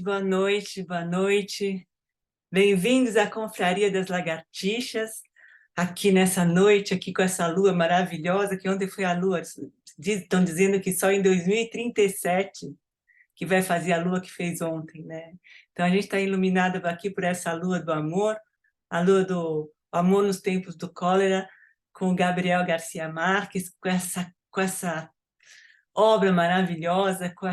Boa noite, boa noite. Bem-vindos à Confraria das Lagartixas, aqui nessa noite, aqui com essa lua maravilhosa, que ontem foi a lua, estão dizendo que só em 2037 que vai fazer a lua que fez ontem, né? Então a gente está iluminado aqui por essa lua do amor, a lua do amor nos tempos do cólera, com o Gabriel Garcia Marques, com essa obra maravilhosa, com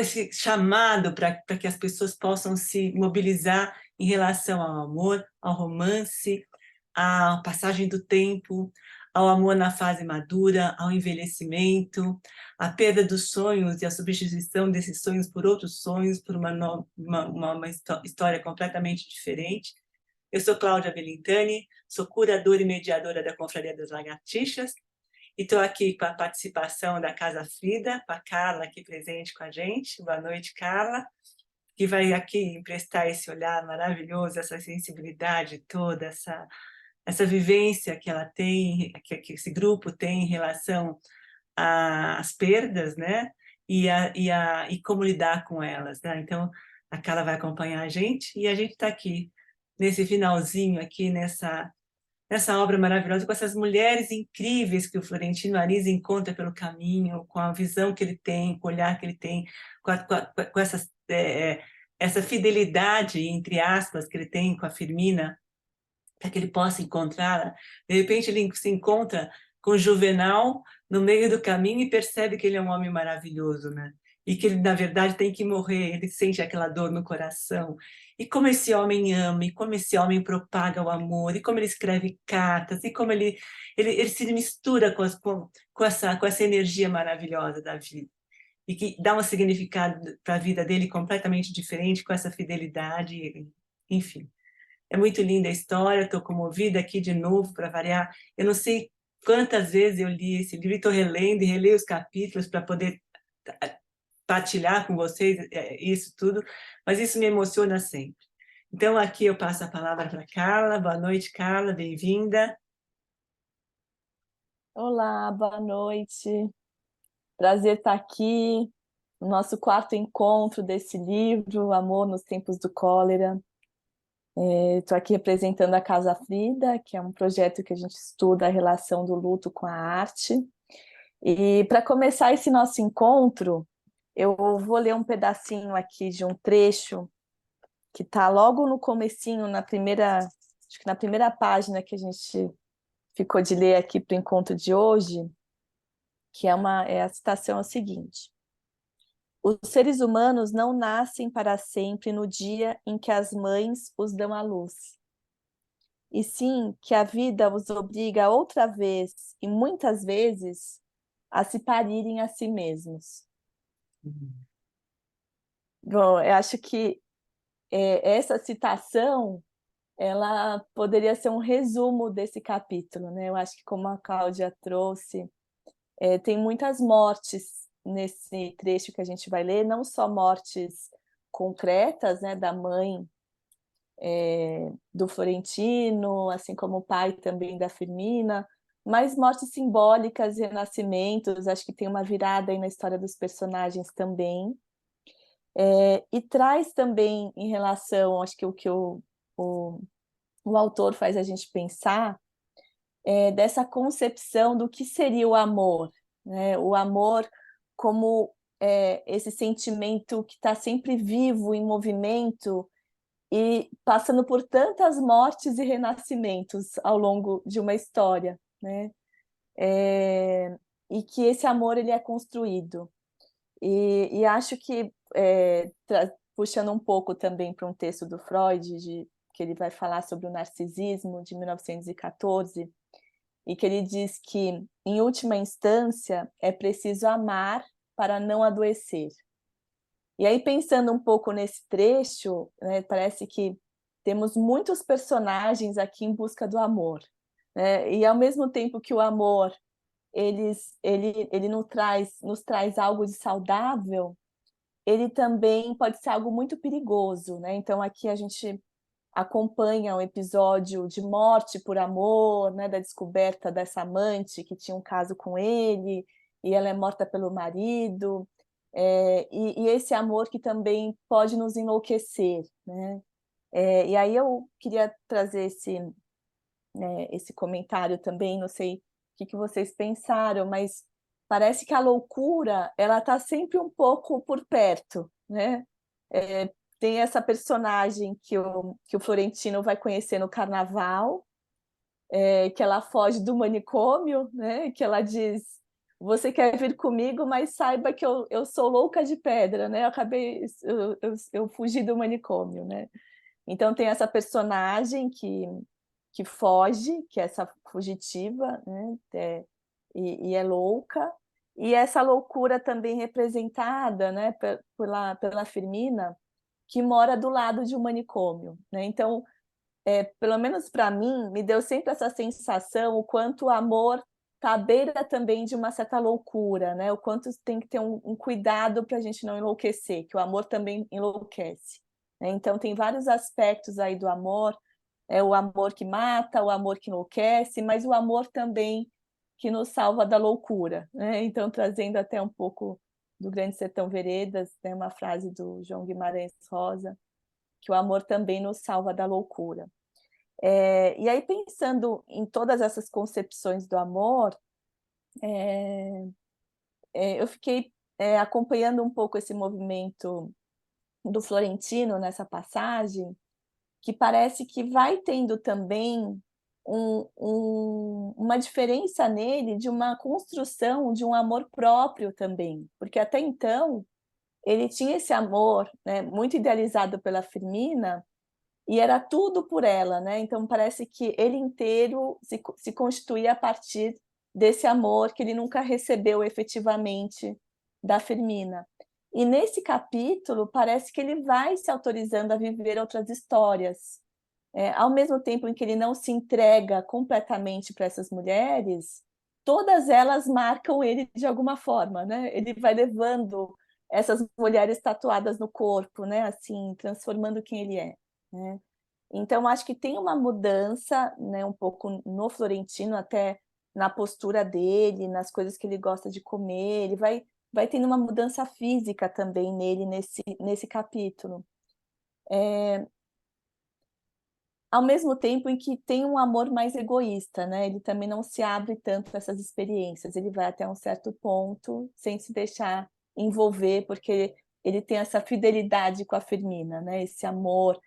esse chamado para que as pessoas possam se mobilizar em relação ao amor, ao romance, à passagem do tempo, ao amor na fase madura, ao envelhecimento, à perda dos sonhos e a substituição desses sonhos por outros sonhos, por uma história completamente diferente. Eu sou Cláudia Belintani, sou curadora e mediadora da Confraria das Lagartixas, e estou aqui com a participação da Casa Frida, com a Carla aqui presente com a gente. Boa noite, Carla, que vai aqui emprestar esse olhar maravilhoso, essa sensibilidade toda, essa vivência que ela tem, que esse grupo tem em relação às perdas, né? E como lidar com elas, né? Então, a Carla vai acompanhar a gente e a gente está aqui, nesse finalzinho, aqui nessa obra maravilhosa, com essas mulheres incríveis que o Florentino Ariza encontra pelo caminho, com a visão que ele tem, com o olhar que ele tem, com essa fidelidade, entre aspas, que ele tem com a Firmina, para que ele possa encontrá-la. De repente, ele se encontra com Juvenal no meio do caminho e percebe que ele é um homem maravilhoso, né? E que ele, na verdade, tem que morrer, ele sente aquela dor no coração. E como esse homem ama, e como esse homem propaga o amor, e como ele escreve cartas, e como ele se mistura com essa energia maravilhosa da vida. E que dá um significado para a vida dele completamente diferente, com essa fidelidade, enfim. É muito linda a história, estou comovida aqui de novo, para variar. Eu não sei quantas vezes eu li esse livro, estou relendo e releio os capítulos para poder partilhar com vocês isso tudo, mas isso me emociona sempre. Então, aqui eu passo a palavra para a Carla. Boa noite, Carla, bem-vinda. Olá, boa noite. Prazer estar aqui no nosso quarto encontro desse livro, Amor nos Tempos do Cólera. Estou aqui representando a Casa Frida, que é um projeto que a gente estuda a relação do luto com a arte. E para começar esse nosso encontro, eu vou ler um pedacinho aqui de um trecho que está logo no comecinho, acho que na primeira página que a gente ficou de ler aqui para o encontro de hoje, que a citação é a seguinte: os seres humanos não nascem para sempre no dia em que as mães os dão à luz, e sim que a vida os obriga outra vez, e muitas vezes, a se parirem a si mesmos. Bom, eu acho que essa citação ela poderia ser um resumo desse capítulo, né? Eu acho que, como a Cláudia trouxe, tem muitas mortes nesse trecho que a gente vai ler, não só mortes concretas, né, da mãe do Florentino, assim como o pai também da Firmina, mas mortes simbólicas, renascimentos, acho que tem uma virada aí na história dos personagens também. E traz também em relação, acho que o autor faz a gente pensar dessa concepção do que seria o amor, né? O amor como esse sentimento que está sempre vivo, em movimento, e passando por tantas mortes e renascimentos ao longo de uma história, né? E que esse amor ele é construído. E acho que, puxando um pouco também para um texto do Freud, que ele vai falar sobre o narcisismo, de 1914, e que ele diz que, em última instância, é preciso amar para não adoecer. E aí, pensando um pouco nesse trecho, né, parece que temos muitos personagens aqui em busca do amor, né? E ao mesmo tempo que o amor ele nos traz algo de saudável, ele também pode ser algo muito perigoso, né? Então aqui a gente acompanha um episódio de morte por amor, né, da descoberta dessa amante que tinha um caso com ele, e ela é morta pelo marido. e esse amor que também pode nos enlouquecer, né? E aí eu queria trazer esse comentário também, não sei o que vocês pensaram, mas parece que a loucura, ela está sempre um pouco por perto, né? Tem essa personagem que o Florentino vai conhecer no carnaval, que ela foge do manicômio, né? Que ela diz: você quer vir comigo, mas saiba que eu sou louca de pedra, né? Eu fugi do manicômio, né? Então tem essa personagem que foge, que é essa fugitiva, né? E é louca, e essa loucura também representada, né, pela Firmina, que mora do lado de um manicômio, né? Então, pelo menos para mim, me deu sempre essa sensação o quanto o amor está à beira também de uma certa loucura, né? O quanto tem que ter um cuidado para a gente não enlouquecer, que o amor também enlouquece, né? Então tem vários aspectos aí do amor, o amor que mata, o amor que enlouquece, mas o amor também que nos salva da loucura, né? Então trazendo até um pouco do Grande Sertão Veredas, tem uma frase do João Guimarães Rosa, que o amor também nos salva da loucura. E aí, pensando em todas essas concepções do amor, eu fiquei acompanhando um pouco esse movimento do Florentino nessa passagem, que parece que vai tendo também uma diferença nele de uma construção de um amor próprio também, porque até então ele tinha esse amor, né, muito idealizado pela Firmina, e era tudo por ela, né? Então parece que ele inteiro se constituía a partir desse amor que ele nunca recebeu efetivamente da Firmina. E nesse capítulo parece que ele vai se autorizando a viver outras histórias. Ao mesmo tempo em que ele não se entrega completamente para essas mulheres, todas elas marcam ele de alguma forma, né? Ele vai levando essas mulheres tatuadas no corpo, né? Assim, transformando quem ele é, né? Então, acho que tem uma mudança, né, um pouco no Florentino, até na postura dele, nas coisas que ele gosta de comer, ele vai tendo uma mudança física também nele, nesse capítulo. Ao mesmo tempo em que tem um amor mais egoísta, né? Ele também não se abre tanto a essas experiências, ele vai até um certo ponto, sem se deixar envolver, porque ele tem essa fidelidade com a Firmina, né? Esse amor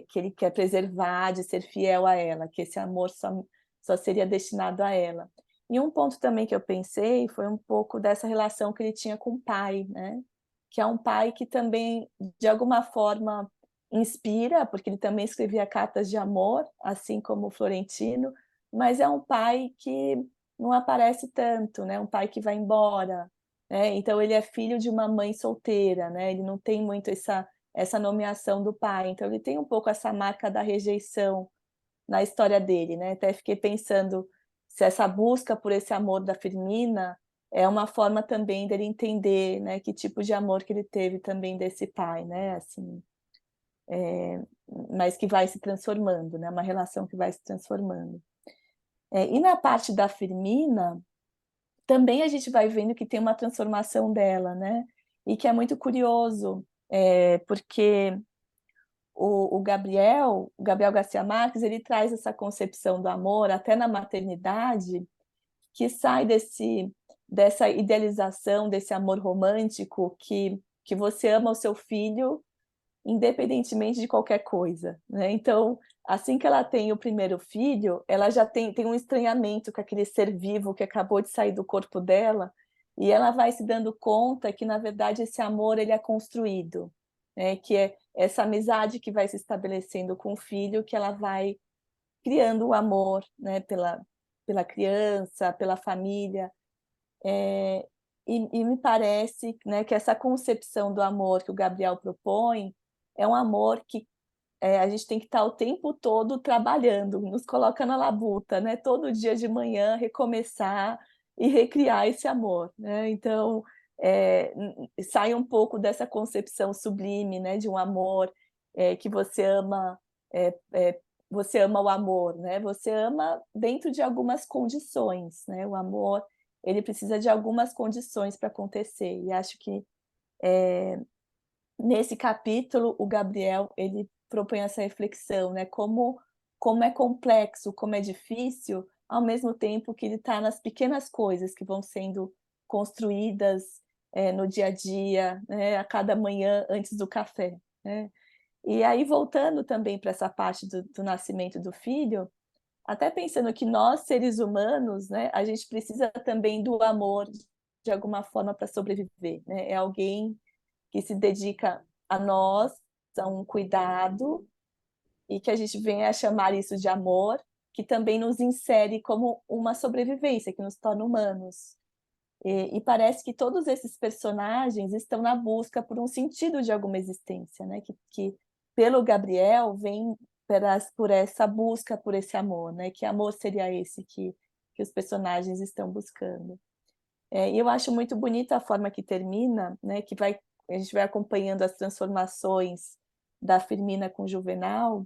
que ele quer preservar, de ser fiel a ela, que esse amor só seria destinado a ela. E um ponto também que eu pensei foi um pouco dessa relação que ele tinha com o pai, né? Que é um pai que também, de alguma forma, inspira, porque ele também escrevia cartas de amor, assim como o Florentino, mas é um pai que não aparece tanto, né? Um pai que vai embora, né? Então ele é filho de uma mãe solteira, né? Ele não tem muito essa nomeação do pai, então ele tem um pouco essa marca da rejeição na história dele, né? Até fiquei pensando se essa busca por esse amor da Firmina é uma forma também dele entender, né, que tipo de amor que ele teve também desse pai, né? Assim, mas que vai se transformando, né? Uma relação que vai se transformando. E na parte da Firmina, também a gente vai vendo que tem uma transformação dela, né? E que é muito curioso, porque o Gabriel Garcia Marques, ele traz essa concepção do amor até na maternidade, que sai dessa idealização, desse amor romântico que você ama o seu filho independentemente de qualquer coisa, né? Então, assim que ela tem o primeiro filho, ela já tem um estranhamento com aquele ser vivo que acabou de sair do corpo dela, e ela vai se dando conta que, na verdade, esse amor ele é construído, né? Que é essa amizade que vai se estabelecendo com o filho, que ela vai criando o amor, né? Pela criança, pela família, e me parece, né, que essa concepção do amor que o Gabriel propõe é um amor que a gente tem que estar o tempo todo trabalhando, nos coloca na labuta, né? Todo dia de manhã recomeçar e recriar esse amor, né? Então, sai um pouco dessa concepção sublime, né, de um amor que é, é, você ama o amor, né? Você ama dentro de algumas condições, né? O amor ele precisa de algumas condições para acontecer. E acho que nesse capítulo o Gabriel ele propõe essa reflexão, né? Como é complexo, como é difícil, ao mesmo tempo que ele está nas pequenas coisas que vão sendo construídas no dia a dia, né? A cada manhã antes do café, né? E aí voltando também para essa parte do nascimento do filho, até pensando que nós, seres humanos, né, a gente precisa também do amor de alguma forma para sobreviver, né? É alguém que se dedica a nós, a um cuidado, e que a gente vem a chamar isso de amor, que também nos insere como uma sobrevivência, que nos torna humanos. E parece que todos esses personagens estão na busca por um sentido de alguma existência, né? Que pelo Gabriel vem por essa busca por esse amor, né? Que amor seria esse que os personagens estão buscando? E eu acho muito bonita a forma que termina, né? A gente vai acompanhando as transformações da Firmina com o Juvenal,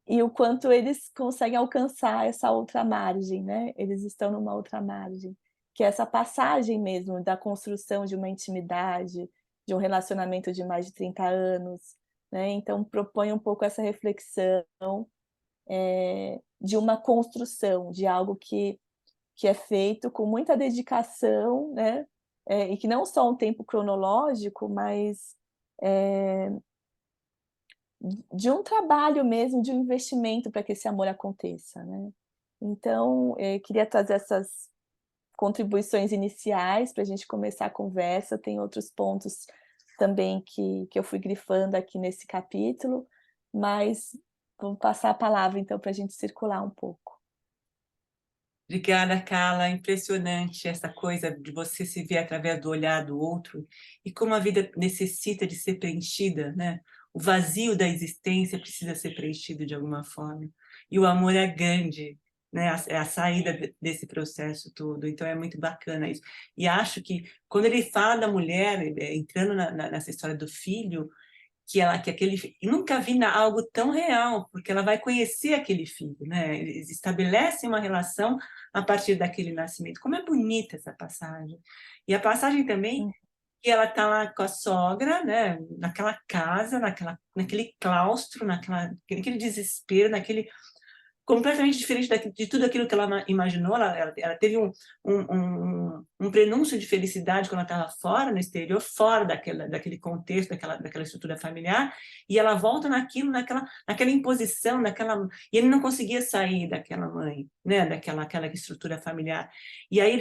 e o quanto eles conseguem alcançar essa outra margem, né? Eles estão numa outra margem, que é essa passagem mesmo da construção de uma intimidade, de um relacionamento de mais de 30 anos, né? Então propõe um pouco essa reflexão de uma construção, de algo que é feito com muita dedicação, né? E que não só um tempo cronológico, mas de um trabalho mesmo, de um investimento para que esse amor aconteça, né? Então, queria trazer essas contribuições iniciais para a gente começar a conversa. Tem outros pontos também que eu fui grifando aqui nesse capítulo, mas vou passar a palavra então para a gente circular um pouco. Obrigada, Carla. Impressionante essa coisa de você se ver através do olhar do outro e como a vida necessita de ser preenchida, né? O vazio da existência precisa ser preenchido de alguma forma. E o amor é grande, né? É a saída desse processo todo. Então é muito bacana isso. E acho que quando ele fala da mulher, entrando nessa história do filho, que aquele e nunca vi algo tão real, porque ela vai conhecer aquele filho, né? Eles estabelecem uma relação a partir daquele nascimento. Como é bonita essa passagem. E a passagem também que ela está lá com a sogra, né? Naquela casa, naquele claustro, naquele desespero, naquele completamente diferente de tudo aquilo que ela imaginou. Ela teve um prenúncio de felicidade quando ela estava fora, no exterior, fora daquele contexto, daquela estrutura familiar, e ela volta naquela imposição, e ele não conseguia sair daquela mãe, né? Aquela estrutura familiar. E aí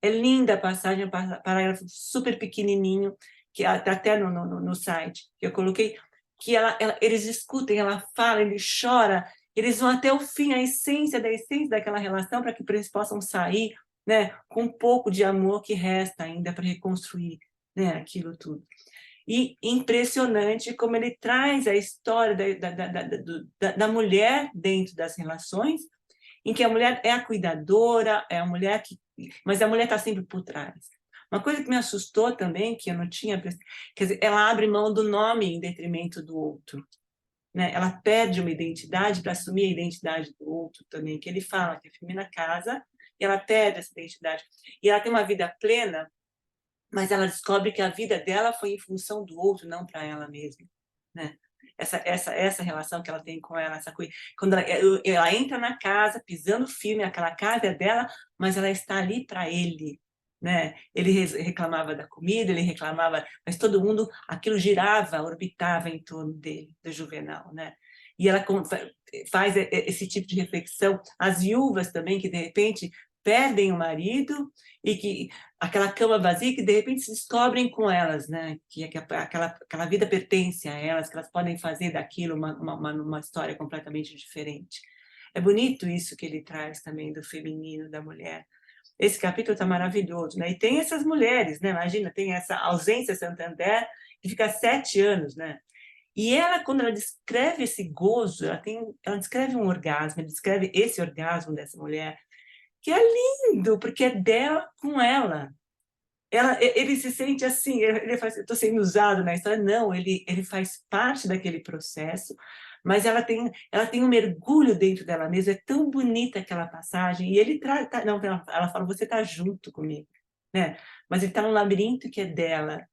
é linda a passagem, parágrafo super pequenininho, que até no site que eu coloquei, que eles discutem, ela fala, ele chora, eles vão até o fim, a essência da essência daquela relação, para que eles possam sair, né, com um pouco de amor que resta ainda para reconstruir, né, aquilo tudo. E impressionante como ele traz a história da mulher dentro das relações, em que a mulher é a cuidadora, é a mulher mas a mulher está sempre por trás. Uma coisa que me assustou também, que eu não tinha... Quer dizer, ela abre mão do nome em detrimento do outro, né? Ela perde uma identidade para assumir a identidade do outro também, que ele fala que a Firmina casa e ela perde essa identidade. E ela tem uma vida plena, mas ela descobre que a vida dela foi em função do outro, não para ela mesma, né? Essa relação que ela tem com ela, essa coisa, quando ela entra na casa, pisando firme, aquela casa é dela, mas ela está ali para ele, né? Ele reclamava da comida, ele reclamava, mas todo mundo, aquilo girava, orbitava em torno dele, do Juvenal, né? E ela faz esse tipo de reflexão. As viúvas também, que de repente perdem o marido e que aquela cama vazia, que de repente se descobrem com elas, né? Que aquela vida pertence a elas, que elas podem fazer daquilo uma história completamente diferente. É bonito isso que ele traz também do feminino, da mulher. Esse capítulo está maravilhoso, né? E tem essas mulheres, né? Imagina, tem essa ausência Santander, que fica 7 anos, né? E ela, quando ela descreve esse gozo, ela descreve um orgasmo, ela descreve esse orgasmo dessa mulher, que é lindo, porque é dela com ela. Ele se sente assim, ele faz, estou sendo usado na história, não, ele faz parte daquele processo, mas ela tem um mergulho dentro dela mesma, é tão bonita aquela passagem, e ele não, ela fala, você está junto comigo, né? Mas ele está num labirinto que é dela,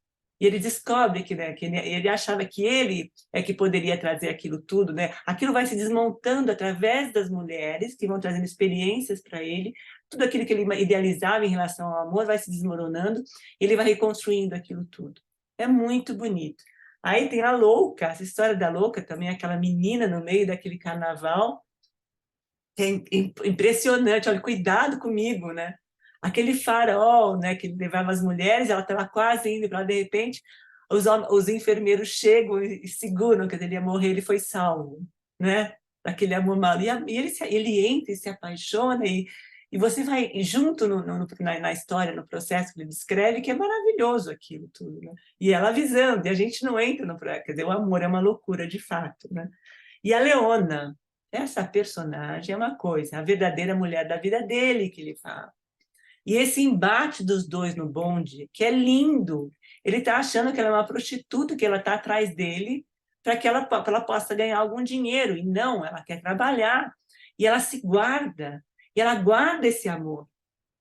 e ele descobre que, né, que ele achava que ele é que poderia trazer aquilo tudo, né? Aquilo vai se desmontando através das mulheres, que vão trazendo experiências para ele, tudo aquilo que ele idealizava em relação ao amor vai se desmoronando, e ele vai reconstruindo aquilo tudo. É muito bonito. Aí tem a louca, essa história da louca também, aquela menina no meio daquele carnaval, que é impressionante, olha, cuidado comigo, né? Aquele farol, né, que levava as mulheres, ela estava quase indo para lá, de repente, os enfermeiros chegam e seguram, que ele ia morrer, ele foi salvo, né? Daquele amor maluco. E ele entra e se apaixona, e você vai junto na história, no processo que ele descreve, que é maravilhoso aquilo tudo, né? E ela avisando, e a gente não entra no processo, quer dizer, o amor é uma loucura de fato, né? E a Leona, essa personagem é uma coisa, a verdadeira mulher da vida dele que ele fala. E esse embate dos dois no bonde, que é lindo. Ele está achando que ela é uma prostituta, que ela está atrás dele para que ela possa ganhar algum dinheiro. E não, ela quer trabalhar. E ela se guarda. E ela guarda esse amor.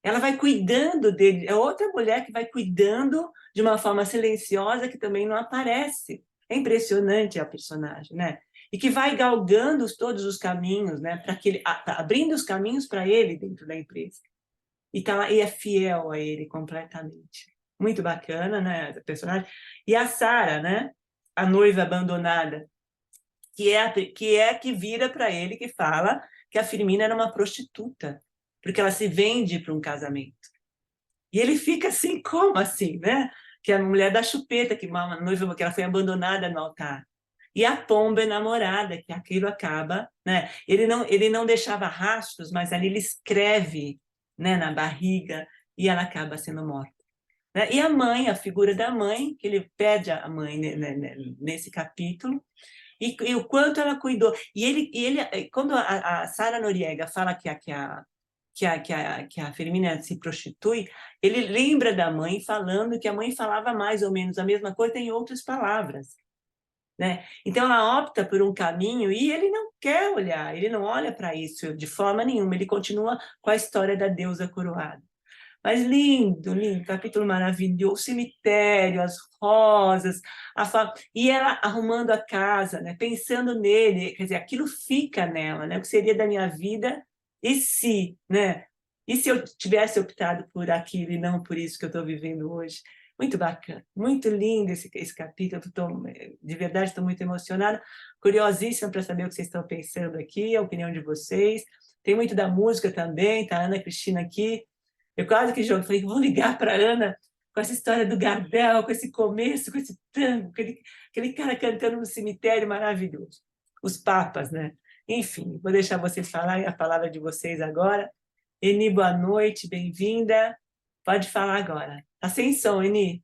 Ela vai cuidando dele. É outra mulher que vai cuidando de uma forma silenciosa que também não aparece. É impressionante a personagem, né? E que vai galgando todos os caminhos, né? Para que ele, abrindo os caminhos para ele dentro da empresa. E, tá lá, e é fiel a ele completamente. Muito bacana, né? A personagem. E a Sara, né? A noiva abandonada, que vira para ele, que fala que a Firmina era uma prostituta, porque ela se vende para um casamento. E ele fica assim, como assim, né? Que é a mulher da chupeta, que uma noiva que ela foi abandonada no altar. E a pomba enamorada, que aquilo acaba, né? Ele não deixava rastros, mas ali ele escreve, né, na barriga, e ela acaba sendo morta. Né? E a mãe, a figura da mãe, que ele pede a mãe nesse capítulo, e o quanto ela cuidou. Quando a Sara Noriega fala que a Firmina se prostitui, ele lembra da mãe falando que a mãe falava mais ou menos a mesma coisa em outras palavras. Né? Então ela opta por um caminho e ele não quer olhar, ele não olha para isso de forma nenhuma, ele continua com a história da deusa coroada. Mas lindo, lindo, capítulo maravilhoso, o cemitério, as rosas, e ela arrumando a casa, né? Pensando nele, quer dizer, aquilo fica nela, né? O que seria da minha vida e se, né? E se eu tivesse optado por aquilo e não por isso que eu estou vivendo hoje? Muito bacana, muito lindo esse capítulo, de verdade estou muito emocionada, curiosíssima para saber o que vocês estão pensando aqui, a opinião de vocês. Tem muito da música também, tá a Ana Cristina aqui. Eu quase que jogo, falei, vou ligar para a Ana com essa história do Gardel, com esse começo, com esse tango, aquele cara cantando no cemitério maravilhoso. Os papas, né? Enfim, vou deixar vocês falarem a palavra de vocês agora. Eni, boa noite, bem-vinda. Pode falar agora. Tá sem som, Eni.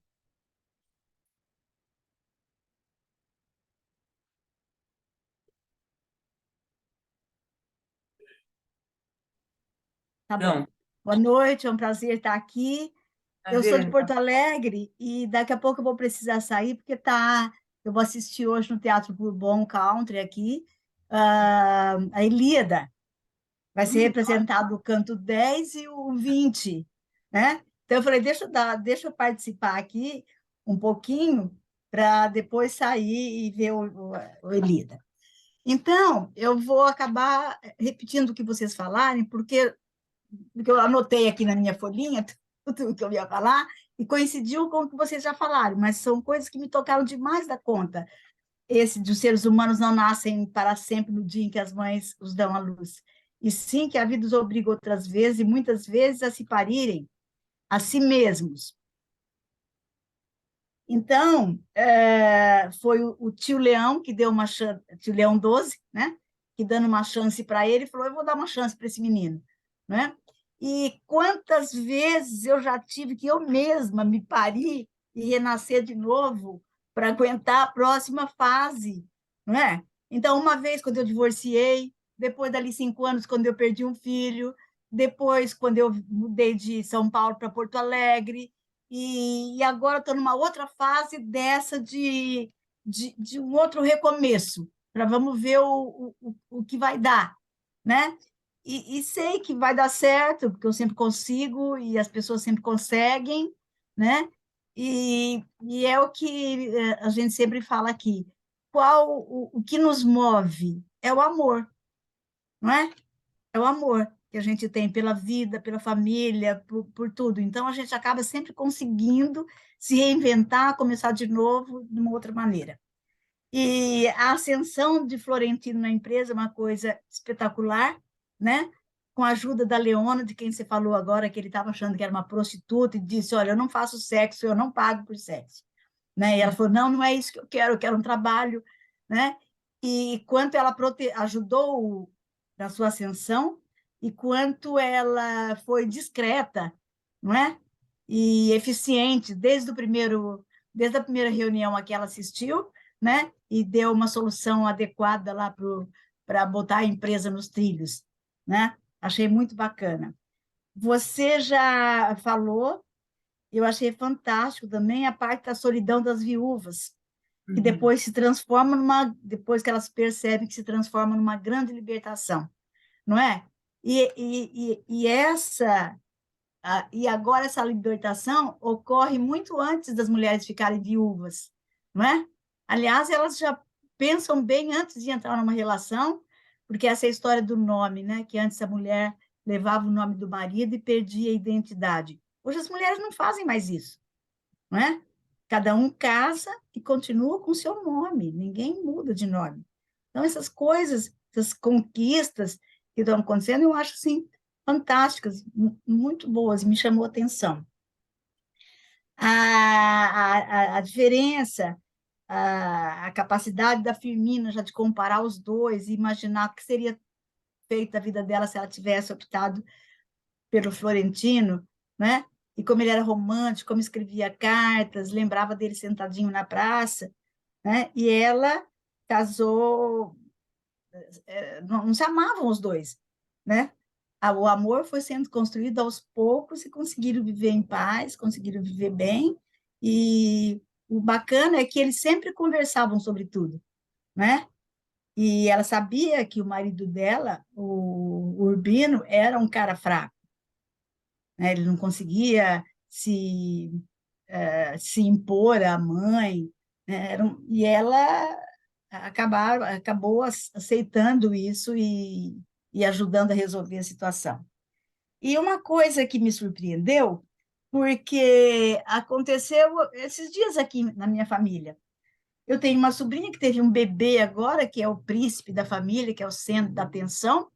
Tá bom. Não, Boa noite, é um prazer estar aqui. Eu sou de prazer, Porto Alegre e daqui a pouco eu vou precisar sair, porque eu vou assistir hoje no Teatro Bourbon Country aqui, a Ilíada. Vai ser representado o canto 10 e o 20, né? Então eu falei, deixa eu participar aqui um pouquinho para depois sair e ver o Ilíada. Então, eu vou acabar repetindo o que vocês falarem, porque eu anotei aqui na minha folhinha tudo o que eu ia falar, e coincidiu com o que vocês já falaram, mas são coisas que me tocaram demais da conta. Esse de os seres humanos não nascem para sempre no dia em que as mães os dão à luz, e sim que a vida os obriga outras vezes, e muitas vezes, a se parirem a si mesmos. Então, foi o tio Leão que deu uma chance, tio Leão 12, né? Que dando uma chance para ele, falou, eu vou dar uma chance para esse menino, né? E quantas vezes eu já tive que eu mesma me parir e renascer de novo para aguentar a próxima fase, não é? Então, uma vez quando eu divorciei, depois dali 5 anos, quando eu perdi um filho, depois quando eu mudei de São Paulo para Porto Alegre, e agora estou numa outra fase dessa de um outro recomeço, para vamos ver o que vai dar, né? E sei que vai dar certo, porque eu sempre consigo e as pessoas sempre conseguem, né? E é o que a gente sempre fala aqui. Qual o que nos move? É o amor, não é? É o amor que a gente tem pela vida, pela família, por tudo. Então, a gente acaba sempre conseguindo se reinventar, começar de novo, de uma outra maneira. E a ascensão de Florentino na empresa é uma coisa espetacular, né? Com a ajuda da Leona, de quem você falou agora, que ele estava achando que era uma prostituta, e disse: Olha, eu não faço sexo, eu não pago por sexo. Né? E ela falou: Não, não é isso que eu quero um trabalho. Né? E quanto ela ajudou na sua ascensão, e quanto ela foi discreta, não é? E eficiente, desde a primeira reunião a que ela assistiu, né? E deu uma solução adequada lá para botar a empresa nos trilhos, né? Achei muito bacana. Você já falou, eu achei fantástico também a parte da solidão das viúvas, que Uhum. depois se transforma depois que elas percebem que se transforma numa grande libertação, não é? E agora essa libertação ocorre muito antes das mulheres ficarem viúvas, não é? Aliás, elas já pensam bem antes de entrar numa relação, porque essa é a história do nome, né? Que antes a mulher levava o nome do marido e perdia a identidade. Hoje as mulheres não fazem mais isso, não é? Cada um casa e continua com o seu nome, ninguém muda de nome. Então, essas coisas, essas conquistas que estão acontecendo, eu acho assim, fantásticas, muito boas, me chamou a atenção. A diferença, a capacidade da Firmina já de comparar os dois e imaginar o que seria feito da vida dela se ela tivesse optado pelo Florentino, né? E como ele era romântico, como escrevia cartas, lembrava dele sentadinho na praça, né? E ela casou, não se amavam os dois, né? O amor foi sendo construído aos poucos e conseguiram viver em paz, conseguiram viver bem. E o bacana é que eles sempre conversavam sobre tudo, né? E ela sabia que o marido dela, o Urbino, era um cara fraco, né? Ele não conseguia se impor à mãe, né? E ela acabou aceitando isso e ajudando a resolver a situação. E uma coisa que me surpreendeu, porque aconteceu esses dias aqui na minha família. Eu tenho uma sobrinha que teve um bebê agora, que é o príncipe da família, que é o centro da atenção,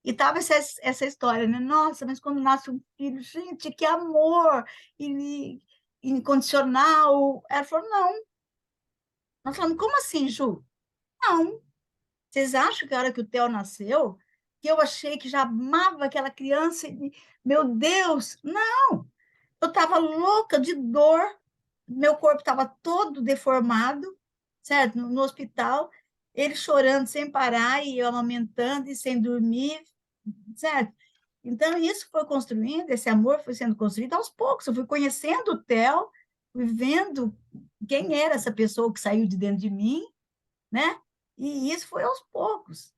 e estava essa história, né? Nossa, mas quando nasce um filho, gente, que amor incondicional. Ela falou, não. Nós falamos, como assim, Ju? Não. Vocês acham que a hora que o Theo nasceu, que eu achei que já amava aquela criança, meu Deus, não. Eu estava louca de dor, meu corpo estava todo deformado, certo? No hospital, ele chorando sem parar e eu amamentando e sem dormir, certo? Então, isso foi construindo, esse amor foi sendo construído aos poucos. Eu fui conhecendo o Theo, fui vendo quem era essa pessoa que saiu de dentro de mim, né? E isso foi aos poucos.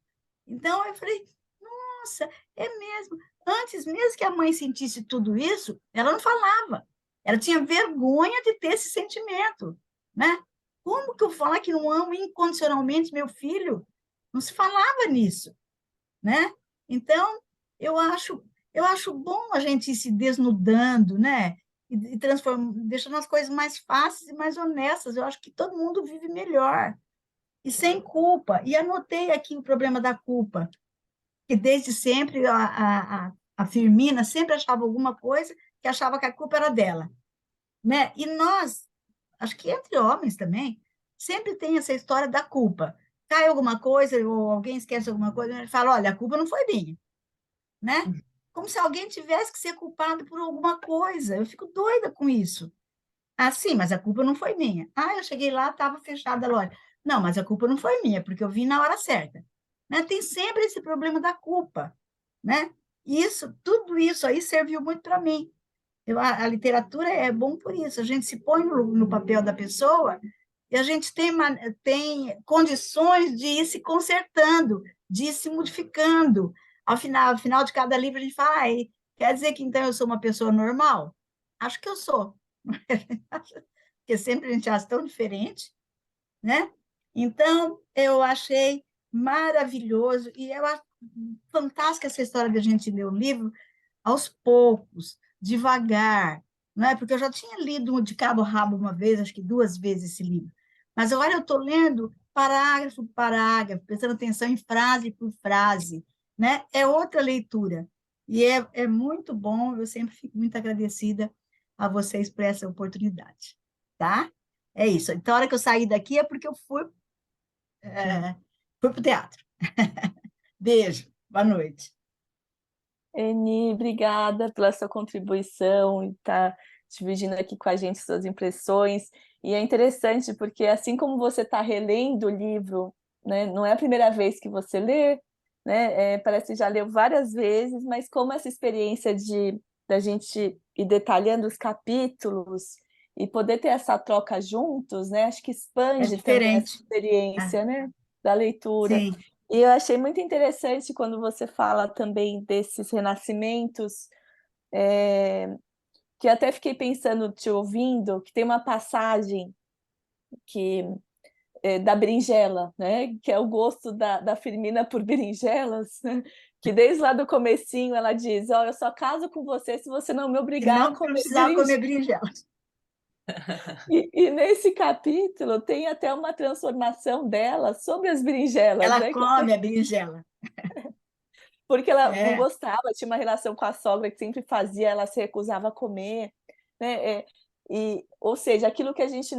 Então, eu falei, nossa, é mesmo. Antes mesmo que a mãe sentisse tudo isso, ela não falava. Ela tinha vergonha de ter esse sentimento, né? Como que eu falar que não amo incondicionalmente meu filho? Não se falava nisso, né? Então, eu acho bom a gente ir se desnudando, né? E deixando as coisas mais fáceis e mais honestas. Eu acho que todo mundo vive melhor e sem culpa. E anotei aqui o problema da culpa, que desde sempre a Firmina sempre achava alguma coisa que achava que a culpa era dela, né? E nós, acho que entre homens também, sempre tem essa história da culpa. Cai alguma coisa ou alguém esquece alguma coisa, ele fala, olha, a culpa não foi minha, né? Como se alguém tivesse que ser culpado por alguma coisa. Eu fico doida com isso. Ah, sim, mas a culpa não foi minha. Ah, eu cheguei lá, estava fechada a loja. Não, mas a culpa não foi minha, porque eu vim na hora certa. Né? Tem sempre esse problema da culpa, né? Tudo isso aí serviu muito para mim. A literatura é bom por isso. A gente se põe no papel da pessoa e a gente tem condições de ir se consertando, de ir se modificando. Ao final de cada livro, a gente fala, quer dizer que então eu sou uma pessoa normal? Acho que eu sou. Porque sempre a gente acha tão diferente, né? Então, eu achei maravilhoso, e eu acho fantástica essa história de a gente ler o livro aos poucos, devagar, não é? Porque eu já tinha lido de cabo a rabo uma vez, acho que 2 vezes esse livro, mas agora eu estou lendo parágrafo por parágrafo, prestando atenção em frase por frase, né? É outra leitura, e é muito bom, eu sempre fico muito agradecida a vocês por essa oportunidade, tá? É isso. Então, a hora que eu saí daqui é porque eu fui para o teatro. Beijo, boa noite. Eni, obrigada pela sua contribuição e estar dividindo aqui com a gente suas impressões. E é interessante porque, assim como você está relendo o livro, né, não é a primeira vez que você lê, né, parece que já leu várias vezes, mas como essa experiência da gente ir detalhando os capítulos e poder ter essa troca juntos, né, acho que É expande também essa diferente. experiência, né, da leitura. Sim. E eu achei muito interessante quando você fala também desses renascimentos, que até fiquei pensando, te ouvindo, que tem uma passagem que da berinjela, né? Que é o gosto da Firmina por berinjelas, né? Que desde lá do comecinho ela diz, eu só caso com você se você não me E obrigar a não comer precisar berinjela. comer berinjela. E nesse capítulo tem até uma transformação dela sobre as berinjelas, Ela né? come a berinjela. Porque ela não É, gostava, tinha uma relação com a sogra que sempre fazia, ela se recusava a comer, né? Ou seja, aquilo que a gente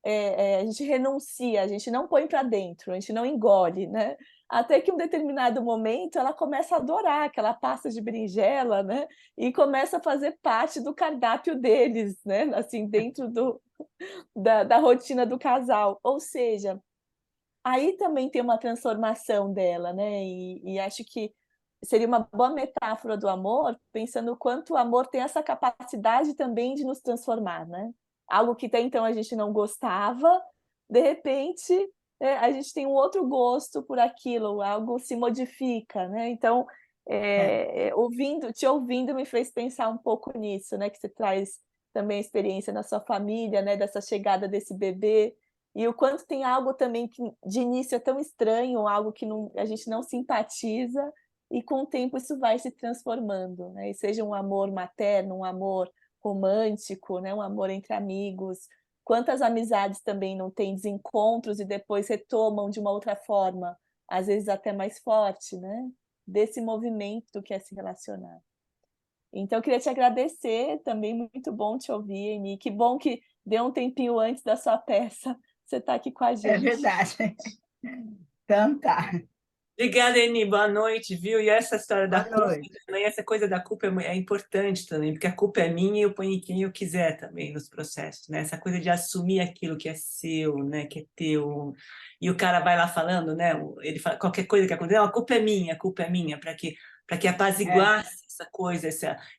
a gente renuncia, a gente não põe para dentro, a gente não engole, né? Até que em um determinado momento ela começa a adorar aquela pasta de berinjela, né? E começa a fazer parte do cardápio deles, né? Assim, dentro da rotina do casal. Ou seja, aí também tem uma transformação dela, né, e acho que seria uma boa metáfora do amor, pensando o quanto o amor tem essa capacidade também de nos transformar, né. Algo que até então a gente não gostava, de repente, a gente tem um outro gosto por aquilo, algo se modifica, né. Então, é, te ouvindo me fez pensar um pouco nisso, né, que você traz também a experiência na sua família, né, dessa chegada desse bebê, e o quanto tem algo também que de início é tão estranho, algo que a gente não simpatiza, e com o tempo isso vai se transformando, né? E seja um amor materno, um amor romântico, né? Um amor entre amigos. Quantas amizades também não têm desencontros e depois retomam de uma outra forma, às vezes até mais forte, né? Desse movimento que é se relacionar. Então, eu queria te agradecer, também muito bom te ouvir, Eni. Que bom que deu um tempinho antes da sua peça, você está aqui com a é gente. verdade. Então tá. Obrigada, Eni, boa noite, viu? E essa história da Boa culpa noite. também, essa coisa da culpa é importante também, porque a culpa é minha e eu ponho em quem eu quiser também nos processos, né? Essa coisa de assumir aquilo que é seu, né? Que é teu. E o cara vai lá falando, né? Ele fala qualquer coisa que acontece, não, a culpa é minha, para que É, apaziguasse essa coisa,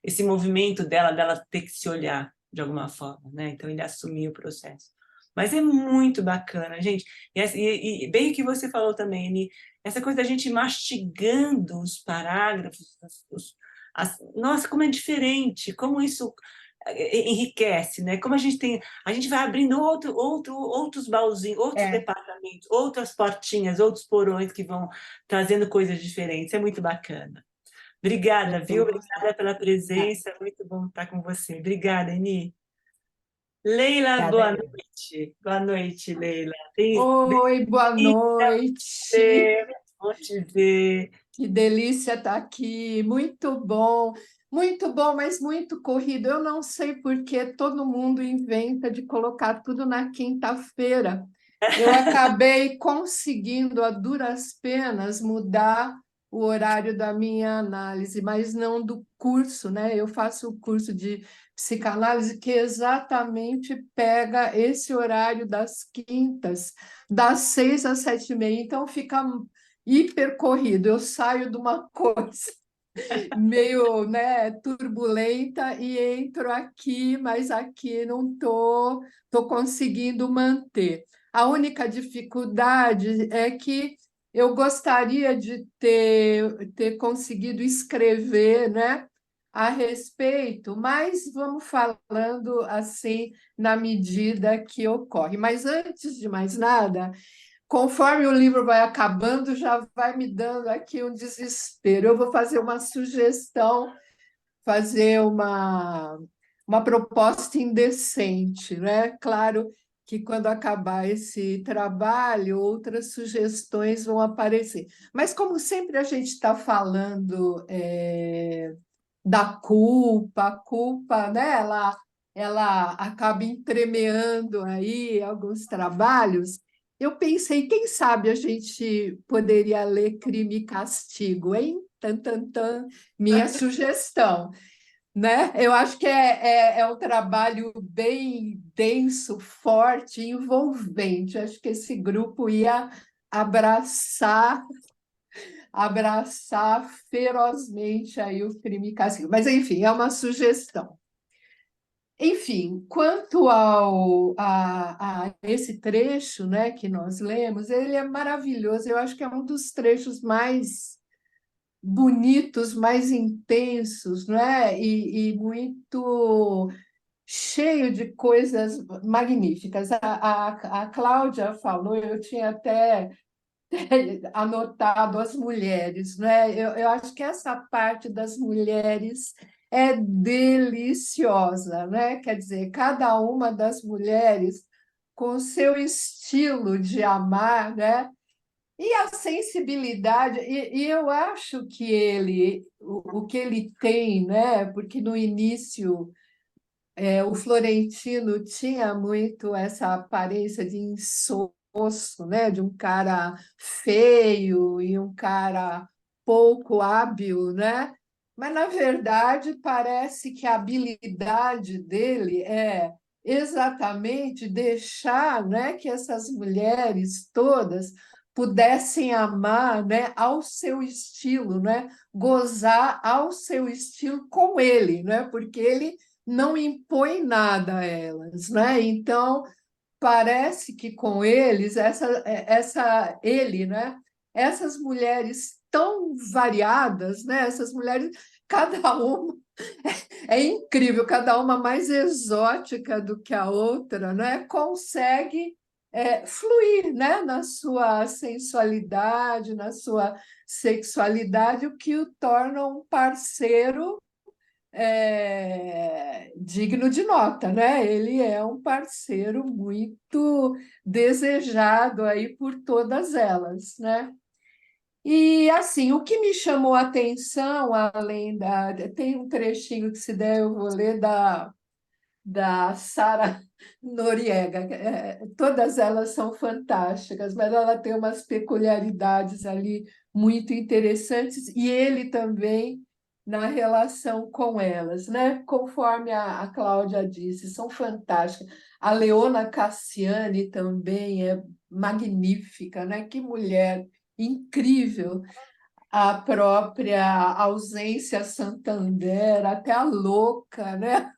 esse movimento dela ter que se olhar de alguma forma, né? Então ele assumia o processo. Mas é muito bacana, gente. E bem o que você falou também, Eni, essa coisa da gente mastigando os parágrafos, nossa, como é diferente, como isso enriquece, né? Como a gente vai abrindo outros baúzinhos, outros é. departamentos, outras portinhas, outros porões que vão trazendo coisas diferentes. É muito bacana. Obrigada, viu? Obrigada pela presença. É muito bom estar com você. Obrigada, Eni. Leila, Obrigada boa eu. noite. Boa noite, Leila. Oi, boa noite. Bem, bom te ver. Que delícia estar aqui. Muito bom, mas muito corrido. Eu não sei por que todo mundo inventa de colocar tudo na quinta-feira. Eu acabei conseguindo, a duras penas, mudar o horário da minha análise, mas não do curso, né? Eu faço o curso de psicanálise que exatamente pega esse horário das quintas, das 6 às 7h30. Então fica hiper corrido. Eu saio de uma coisa meio, né, turbulenta e entro aqui, mas aqui não tô conseguindo manter. A única dificuldade é que eu gostaria de ter conseguido escrever, né, a respeito, mas vamos falando assim na medida que ocorre. Mas antes de mais nada, conforme o livro vai acabando, já vai me dando aqui um desespero. Eu vou fazer uma sugestão, fazer uma proposta indecente, né? Claro que quando acabar esse trabalho, outras sugestões vão aparecer. Mas como sempre a gente está falando da culpa, a culpa, né? Ela acaba entremeando aí alguns trabalhos. Eu pensei, quem sabe a gente poderia ler Crime e Castigo, hein? Tan, tan, tan, minha sugestão, né? Eu acho que é um trabalho bem denso, forte, envolvente. Acho que esse grupo ia abraçar abraçar ferozmente aí o crime e castigo. Mas, enfim, é uma sugestão. Enfim, quanto a esse trecho, né, que nós lemos, ele é maravilhoso. Eu acho que é um dos trechos mais bonitos, mais intensos, né? E muito cheio de coisas magníficas. A Cláudia falou, eu tinha até anotado as mulheres, né? Eu acho que essa parte das mulheres é deliciosa, né? Quer dizer, cada uma das mulheres com seu estilo de amar, né? E a sensibilidade, e eu acho que o que ele tem, né? Porque no início o Florentino tinha muito essa aparência de insosso, né? De um cara feio e um cara pouco hábil, né? Mas, na verdade, parece que a habilidade dele é exatamente deixar, né, que essas mulheres todas pudessem amar, né, ao seu estilo, né, gozar ao seu estilo com ele, né, porque ele não impõe nada a elas, né? Então, parece que com eles, ele, né? Essas mulheres tão variadas, né? Essas mulheres, cada uma é incrível, cada uma mais exótica do que a outra, né? Consegue fluir, né? Na sua sensualidade, na sua sexualidade, o que o torna um parceiro digno de nota, né? Ele é um parceiro muito desejado aí por todas elas, né? E assim, o que me chamou a atenção, além tem um trechinho que se der eu vou ler da Sara Noriega. Todas elas são fantásticas, mas ela tem umas peculiaridades ali muito interessantes, e ele também na relação com elas, né? Conforme a Cláudia disse, são fantásticas. A Leona Cassiani também é magnífica, né? Que mulher incrível! A própria Ausência Santander, até a louca, né?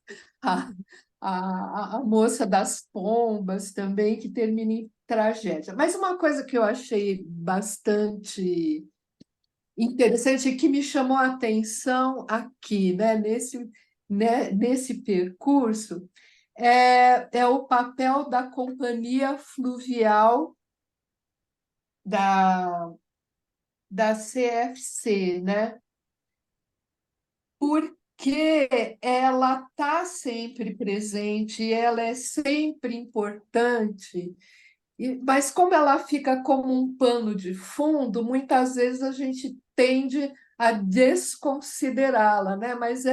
A, a moça das pombas também, que termina em tragédia. Mas uma coisa que eu achei bastante interessante e que me chamou a atenção aqui, nesse percurso, é o papel da companhia fluvial da CFC, né? Porque ela está sempre presente, ela é sempre importante, mas como ela fica como um pano de fundo, muitas vezes a gente tende a desconsiderá-la, né? Mas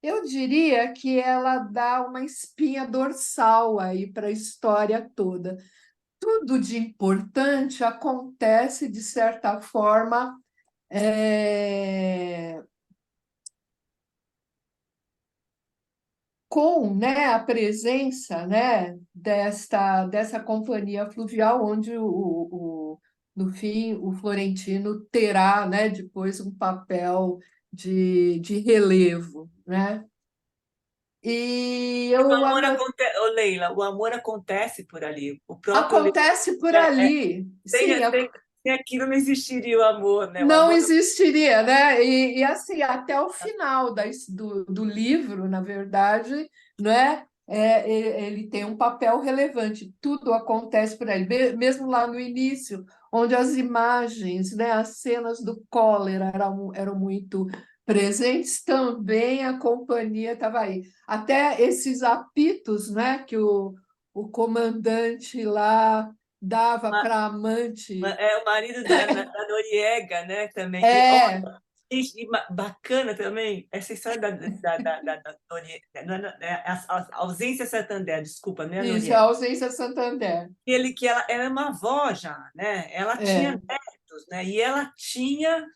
eu diria que ela dá uma espinha dorsal aí para a história toda. Tudo de importante acontece, de certa forma, com, né, a presença, né, dessa companhia fluvial, onde no fim, o Florentino terá, né, depois um papel de relevo, né? E O eu amor acontece, Leila, o amor acontece por ali. O próprio acontece por é, é, ali, sim, sem aquilo não existiria o amor, né? O não amor não existiria, né? E assim, até o final do livro, na verdade, né? Ele tem um papel relevante, tudo acontece por ele, mesmo lá no início, onde as imagens, né, as cenas do cólera eram muito presentes, também a companhia estava aí. Até esses apitos, né, que o comandante lá dava para a amante. é o marido da Noriega, né? Também que É, bacana também essa história da Noriega, não a ausência Santander, desculpa, não é a isso, a Noriega. ausência Santander. Que ela era uma avó já, né? Ela tinha É. netos, né? E ela tinha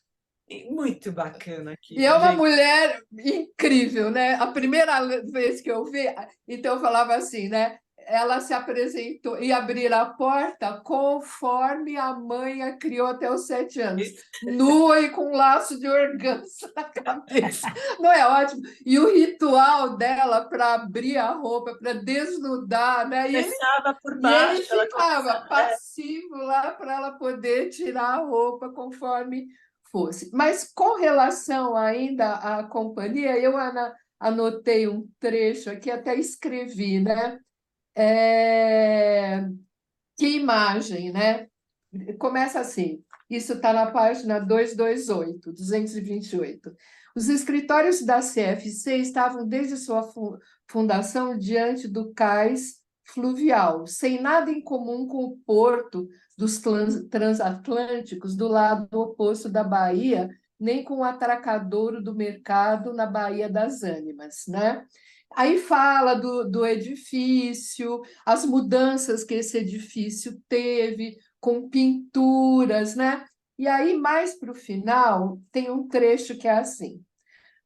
muito bacana E é aquilo, uma gente. mulher incrível, né? A primeira vez que eu vi, então eu falava assim, né? Ela se apresentou e abrir a porta conforme a mãe a criou até os 7 anos, nua e com um laço de organza na cabeça. Não é ótimo? E o ritual dela para abrir a roupa, para desnudar, né? Começava por E ele baixo, ela ficava começava. passivo lá para ela poder tirar a roupa conforme fosse. Mas com relação ainda à companhia, eu anotei um trecho aqui, até escrevi, né? Que imagem, né? Começa assim, isso está na página 228. Os escritórios da CFC estavam desde sua fundação diante do cais fluvial, sem nada em comum com o porto dos transatlânticos do lado oposto da Bahia, nem com o atracadouro do mercado na Baía das Ânimas, né? Aí fala do edifício, as mudanças que esse edifício teve, com pinturas, né? E aí, mais para o final, tem um trecho que é assim: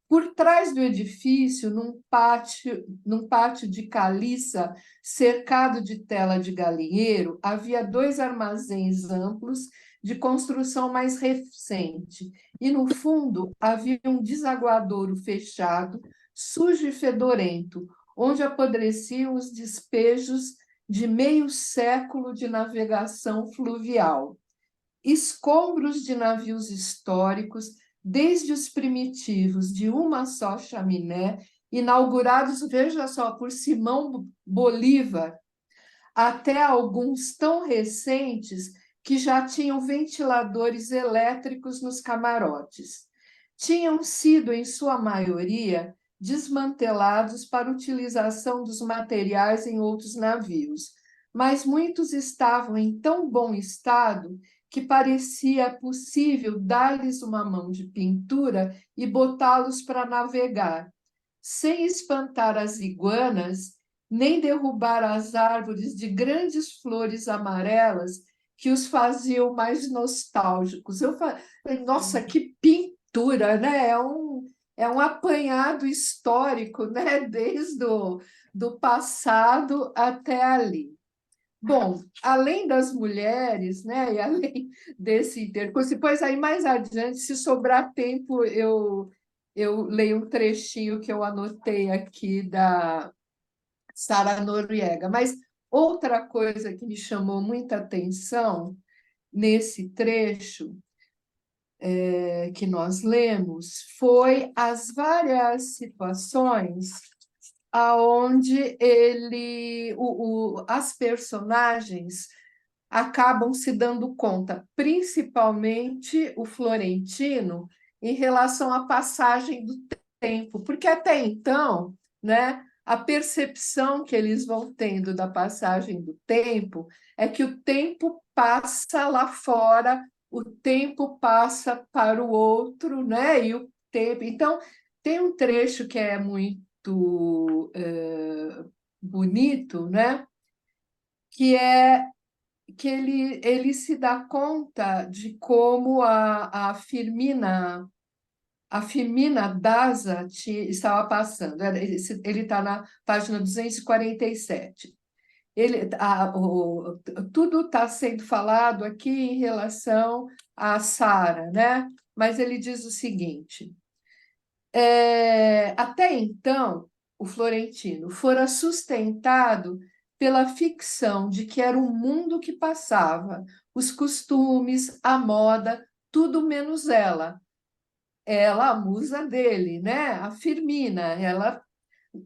por trás do edifício, num pátio de caliça, cercado de tela de galinheiro, havia 2 armazéns amplos de construção mais recente. E, no fundo, havia um desaguadouro fechado, sujo e fedorento, onde apodreciam os despejos de meio século de navegação fluvial. Escombros de navios históricos, desde os primitivos de uma só chaminé, inaugurados, veja só, por Simão Bolívar, até alguns tão recentes que já tinham ventiladores elétricos nos camarotes. Tinham sido, em sua maioria, desmantelados para utilização dos materiais em outros navios, mas muitos estavam em tão bom estado que parecia possível dar-lhes uma mão de pintura e botá-los para navegar, sem espantar as iguanas, nem derrubar as árvores de grandes flores amarelas que os faziam mais nostálgicos. Eu falei, nossa, que pintura, né? É um apanhado histórico, né? Desde do passado até ali. Bom, além das mulheres, né, e além desse intercurso, depois aí mais adiante, se sobrar tempo, eu leio um trechinho que eu anotei aqui da Sara Noriega. Mas outra coisa que me chamou muita atenção nesse trecho que nós lemos foi as várias situações aonde as personagens acabam se dando conta, principalmente o Florentino, em relação à passagem do tempo, porque até então, né, a percepção que eles vão tendo da passagem do tempo é que o tempo passa lá fora, o tempo passa para o outro, né? E o tempo. Então, tem um trecho que é muito bonito, né? Que é que ele se dá conta de como a Firmina Daza estava passando. Ele está na página 247. tudo está sendo falado aqui em relação a Sara, né? Mas ele diz o seguinte: até então, o Florentino fora sustentado pela ficção de que era o mundo que passava, os costumes, a moda, tudo menos ela. Ela, a musa dele, né? A Firmina,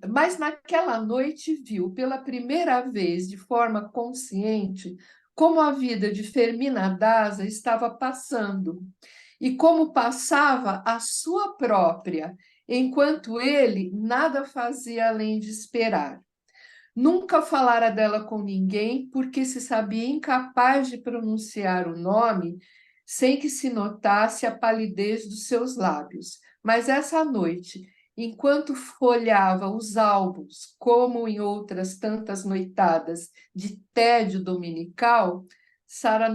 mas naquela noite viu pela primeira vez, de forma consciente, como a vida de Fermina Daza estava passando e como passava a sua própria, enquanto ele nada fazia além de esperar. Nunca falara dela com ninguém, porque se sabia incapaz de pronunciar o nome sem que se notasse a palidez dos seus lábios. Mas essa noite, enquanto folhava os álbuns, como em outras tantas noitadas de tédio dominical, Sara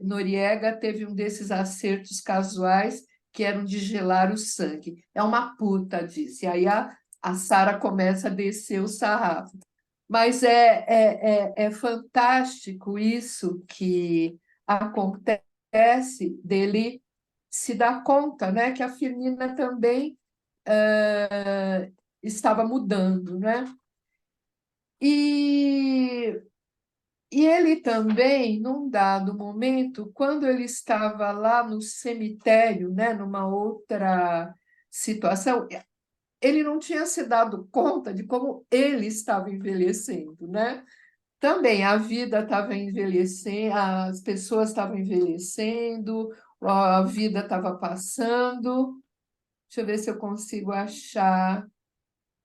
Noriega teve um desses acertos casuais que eram de gelar o sangue. É uma puta, disse. Aí a Sara começa a descer o sarrafo. Mas é fantástico isso que acontece dele se dar conta, né, que a Firmina também estava mudando, né? E, e ele também, num dado momento, quando ele estava lá no cemitério, né, numa outra situação, ele não tinha se dado conta de como ele estava envelhecendo, né? Também a vida estava envelhecendo, as pessoas estavam envelhecendo, a vida estava passando. Deixa eu ver se eu consigo achar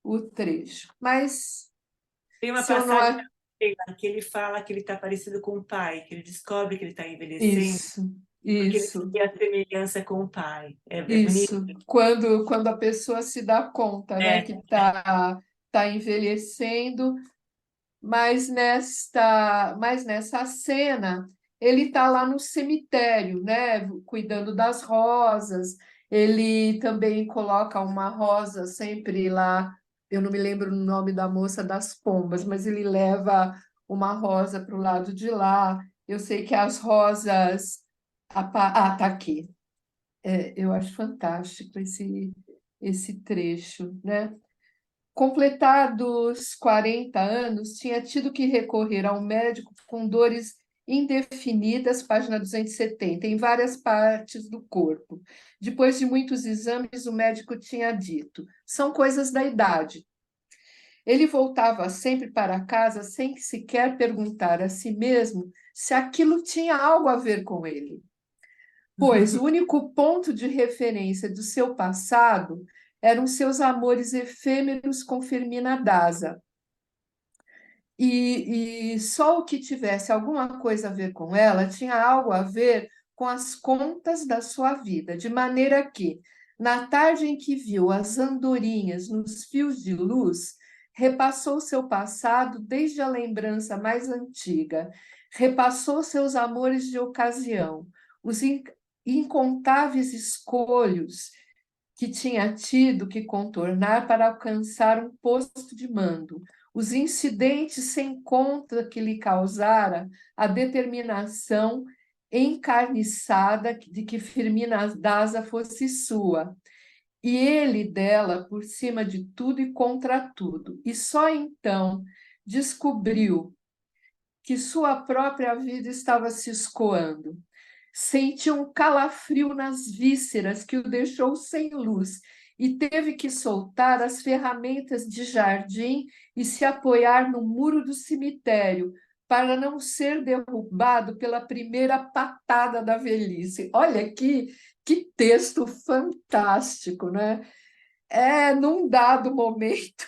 o trecho. Mas Tem uma se eu não. passagem que ele fala que ele está parecido com o pai, que ele descobre que ele está envelhecendo, Isso, porque ele isso, vê a semelhança com o pai. É bonito? isso. Quando a pessoa se dá conta, né, que tá envelhecendo. Mas nessa cena, ele está lá no cemitério, né, cuidando das rosas. Ele também coloca uma rosa sempre lá. Eu não me lembro o nome da moça das pombas, mas ele leva uma rosa para o lado de lá. Eu sei que as rosas. Tá aqui. Eu acho fantástico esse trecho, né? Completados 40 anos, tinha tido que recorrer ao médico com dores indefinidas, página 270, em várias partes do corpo. Depois de muitos exames, o médico tinha dito: são coisas da idade. Ele voltava sempre para casa sem sequer perguntar a si mesmo se aquilo tinha algo a ver com ele, pois o único ponto de referência do seu passado eram seus amores efêmeros com Fermina Daza. E só o que tivesse alguma coisa a ver com ela tinha algo a ver com as contas da sua vida, de maneira que, na tarde em que viu as andorinhas nos fios de luz, repassou seu passado desde a lembrança mais antiga, repassou seus amores de ocasião, os incontáveis escolhos que tinha tido que contornar para alcançar um posto de mando, os incidentes sem conta que lhe causara a determinação encarniçada de que Firmina Daza fosse sua, e ele dela por cima de tudo e contra tudo. E só então descobriu que sua própria vida estava se escoando. Sentiu um calafrio nas vísceras que o deixou sem luz e teve que soltar as ferramentas de jardim e se apoiar no muro do cemitério para não ser derrubado pela primeira patada da velhice. Olha aqui, que texto fantástico, né? Num dado momento,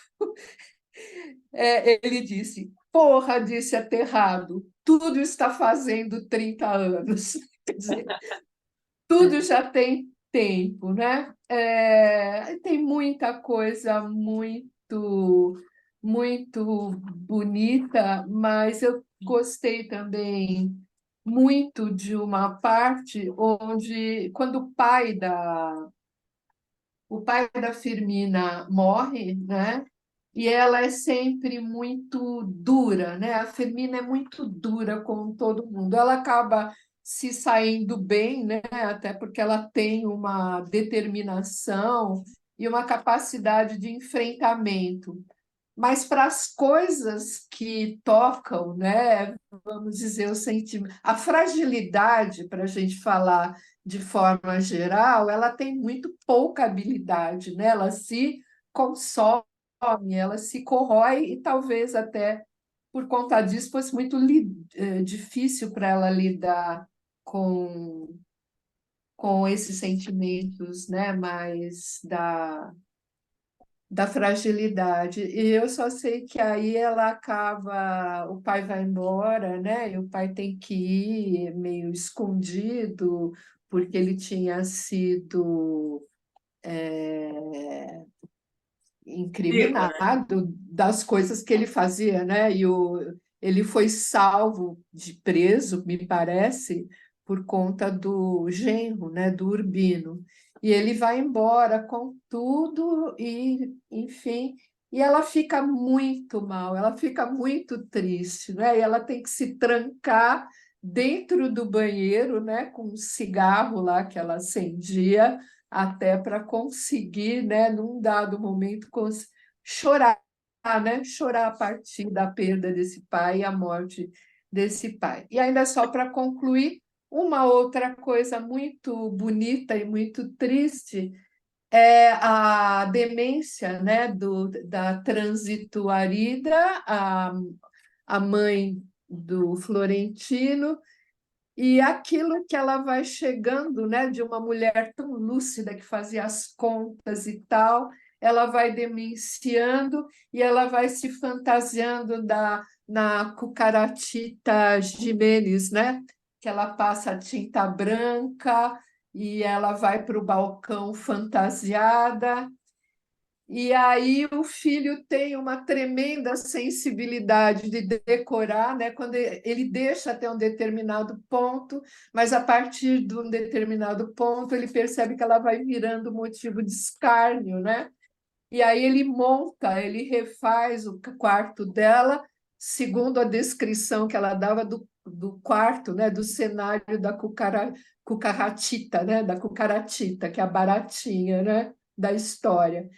ele disse: porra, disse aterrado, tudo está fazendo 30 anos. Quer dizer, tudo já tem tempo, né? Tem muita coisa muito bonita, mas eu gostei também muito de uma parte onde, quando o pai da Firmina morre, né? e ela é sempre muito dura, né? A Fermina é muito dura com todo mundo. Ela acaba se saindo bem, né? Até porque ela tem uma determinação e uma capacidade de enfrentamento. Mas para as coisas que tocam, né? Vamos dizer, o sentimento, a fragilidade, para a gente falar de forma geral, ela tem muito pouca habilidade, né? Ela se consome, ela se corrói e talvez até por conta disso fosse muito difícil para ela lidar com, com esses sentimentos, né? Mais da fragilidade. E eu só sei que aí ela acaba, o pai vai embora, né? E o pai tem que ir meio escondido, porque ele tinha sido Pego, né? incriminado das coisas que ele fazia, né? Ele foi salvo de preso, me parece, por conta do genro, né? Do Urbino. E ele vai embora com tudo e, enfim, e ela fica muito mal, ela fica muito triste, né? E ela tem que se trancar dentro do banheiro, né? Com um cigarro lá que ela acendia até para conseguir, né, num dado momento, chorar, né, chorar a partir da perda desse pai e a morte desse pai. E ainda só para concluir, uma outra coisa muito bonita e muito triste é a demência, né, da Transituarida, a mãe do Florentino, e aquilo que ela vai chegando, né, de uma mulher tão lúcida que fazia as contas e tal, ela vai demenciando e ela vai se fantasiando na Cucaratita Jimenez, né? Que ela passa a tinta branca e ela vai para o balcão fantasiada. E aí o filho tem uma tremenda sensibilidade de decorar, né? Quando ele deixa até um determinado ponto, mas a partir de um determinado ponto ele percebe que ela vai virando motivo de escárnio, né? E aí ele monta, ele refaz o quarto dela, segundo a descrição que ela dava do quarto, né? Do cenário da cucaratita, né? Da cucaratita, que é a baratinha, né? Da história.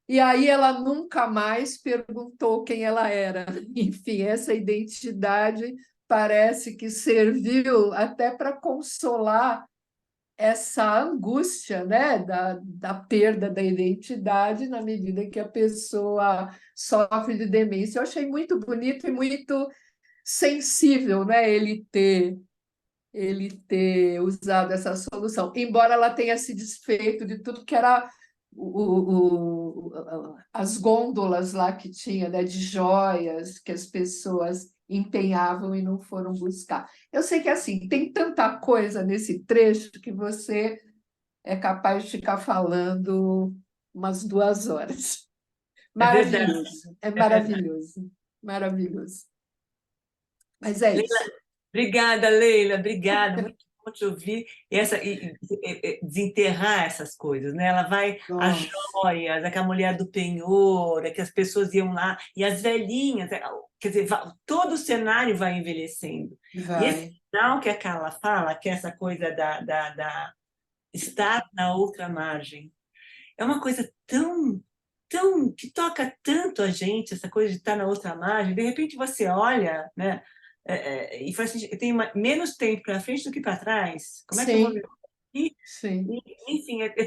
E aí ela nunca mais perguntou quem ela era. Enfim, essa identidade parece que serviu até para consolar essa angústia, né, da perda da identidade na medida que a pessoa sofre de demência. Eu achei muito bonito e muito sensível, né, ele ter usado essa solução, embora ela tenha se desfeito de tudo que era as gôndolas lá que tinha, né, de joias que as pessoas empenhavam e não foram buscar. Eu sei que assim tem tanta coisa nesse trecho que você é capaz de ficar falando umas 2 horas. É verdade. Maravilhoso, é maravilhoso, maravilhoso. Mas é Leila, isso. obrigada, Leila, obrigada. Muito bom te ouvir desenterrar essas coisas, né? Ela vai as Nossa, joias, aquela mulher do penhor, que as pessoas iam lá, e as velhinhas, quer dizer, todo o cenário vai envelhecendo. E esse vai. final que a Carla fala, que é essa coisa da estar na outra margem, é uma coisa tão que toca tanto a gente, essa coisa de estar na outra margem. De repente você olha, né, e faz assim, eu tenho menos tempo para frente do que para trás. Como é que eu vou Sim, ver? E, sim. enfim, é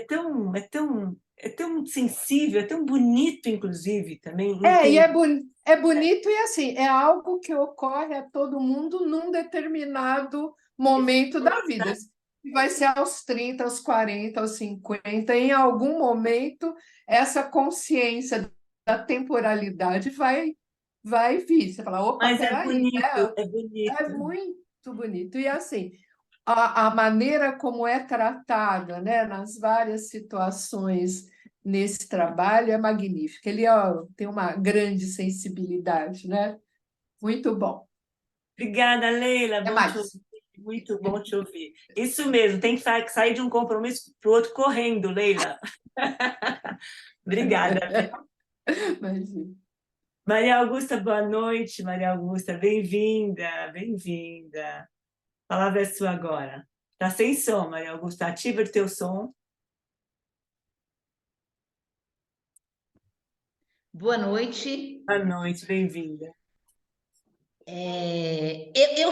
tão sensível, é tão bonito, inclusive, também E entender. é bonito e assim, é algo que ocorre a todo mundo num determinado momento da vida. Vai ser aos 30, aos 40, aos 50, em algum momento essa consciência da temporalidade vai vir. Você fala, opa, Mas é peraí, bonito, é é bonito. muito bonito. E assim, a maneira como é tratada, né, nas várias situações nesse trabalho é magnífica. Ele ó, tem uma grande sensibilidade, né? Muito bom. Obrigada, Leila, Até bom te mais. ouvir. Muito bom te ouvir. Isso mesmo, tem que sair de um compromisso para o outro correndo, Leila. Obrigada. Imagina. Maria Augusta, boa noite, Maria Augusta, bem-vinda, bem-vinda. A palavra é sua agora. Está sem som, Maria Augusta, ativa o teu som. Boa noite. Boa noite, bem-vinda. Eu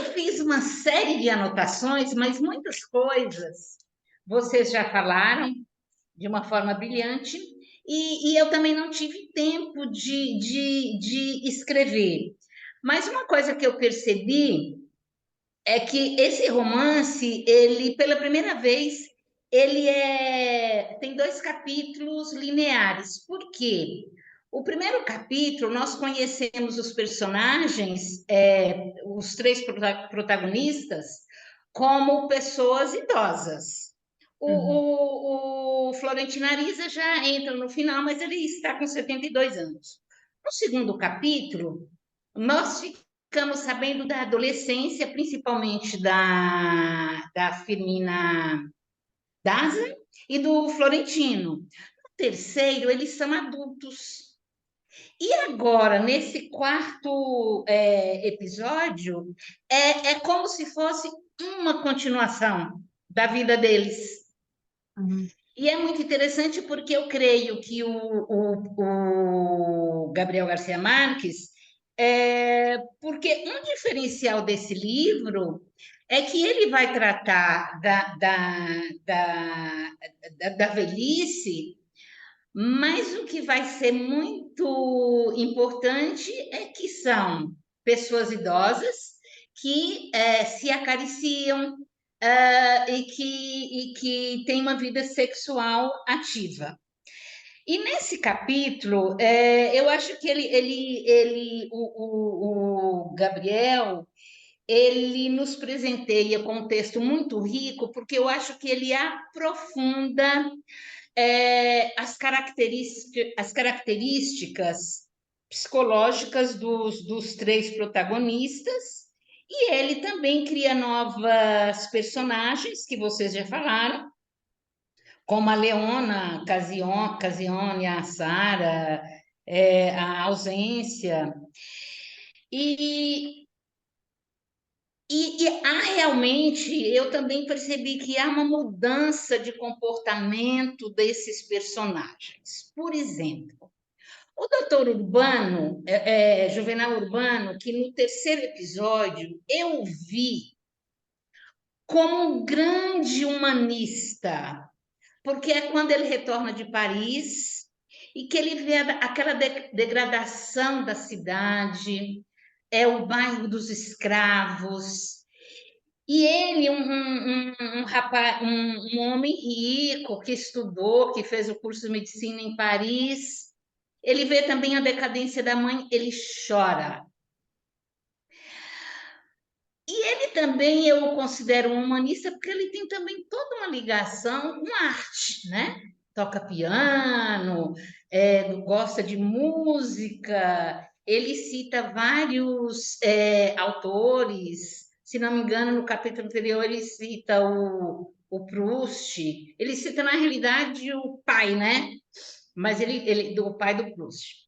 fiz uma série de anotações, mas muitas coisas vocês já falaram de uma forma brilhante, e eu também não tive tempo de escrever. Mas uma coisa que eu percebi é que esse romance, ele, pela primeira vez, tem 2 capítulos lineares. Por quê? O primeiro capítulo, nós conhecemos os personagens, os 3 protagonistas, como pessoas idosas. O Florentino Ariza já entra no final, mas ele está com 72 anos. No segundo capítulo, nós ficamos sabendo da adolescência, principalmente da Firmina Daza e do Florentino. No terceiro, eles são adultos. E agora, nesse quarto episódio, é como se fosse uma continuação da vida deles. E é muito interessante porque eu creio que o Gabriel Garcia Marques, porque um diferencial desse livro é que ele vai tratar da velhice, mas o que vai ser muito importante é que são pessoas idosas que se acariciam, e que têm uma vida sexual ativa. E nesse capítulo, eu acho que o Gabriel, ele nos presenteia com um texto muito rico, porque eu acho que ele aprofunda as características psicológicas dos 3 protagonistas, e ele também cria novas personagens, que vocês já falaram, como a Leona Casione, a Sara, a Ausência. E há realmente, eu também percebi que há uma mudança de comportamento desses personagens. Por exemplo, o doutor Urbano, Juvenal Urbano, que no terceiro episódio eu vi como um grande humanista, porque é quando ele retorna de Paris e que ele vê aquela degradação da cidade, é o bairro dos escravos, e ele, um rapaz, um homem rico que estudou, que fez o curso de medicina em Paris, ele vê também a decadência da mãe, ele chora. E ele também, eu o considero um humanista, porque ele tem também toda uma ligação com a arte, né? Toca piano, gosta de música, ele cita vários autores, se não me engano, no capítulo anterior ele cita o Proust, ele cita, na realidade, o pai, né? Mas do pai do Proust.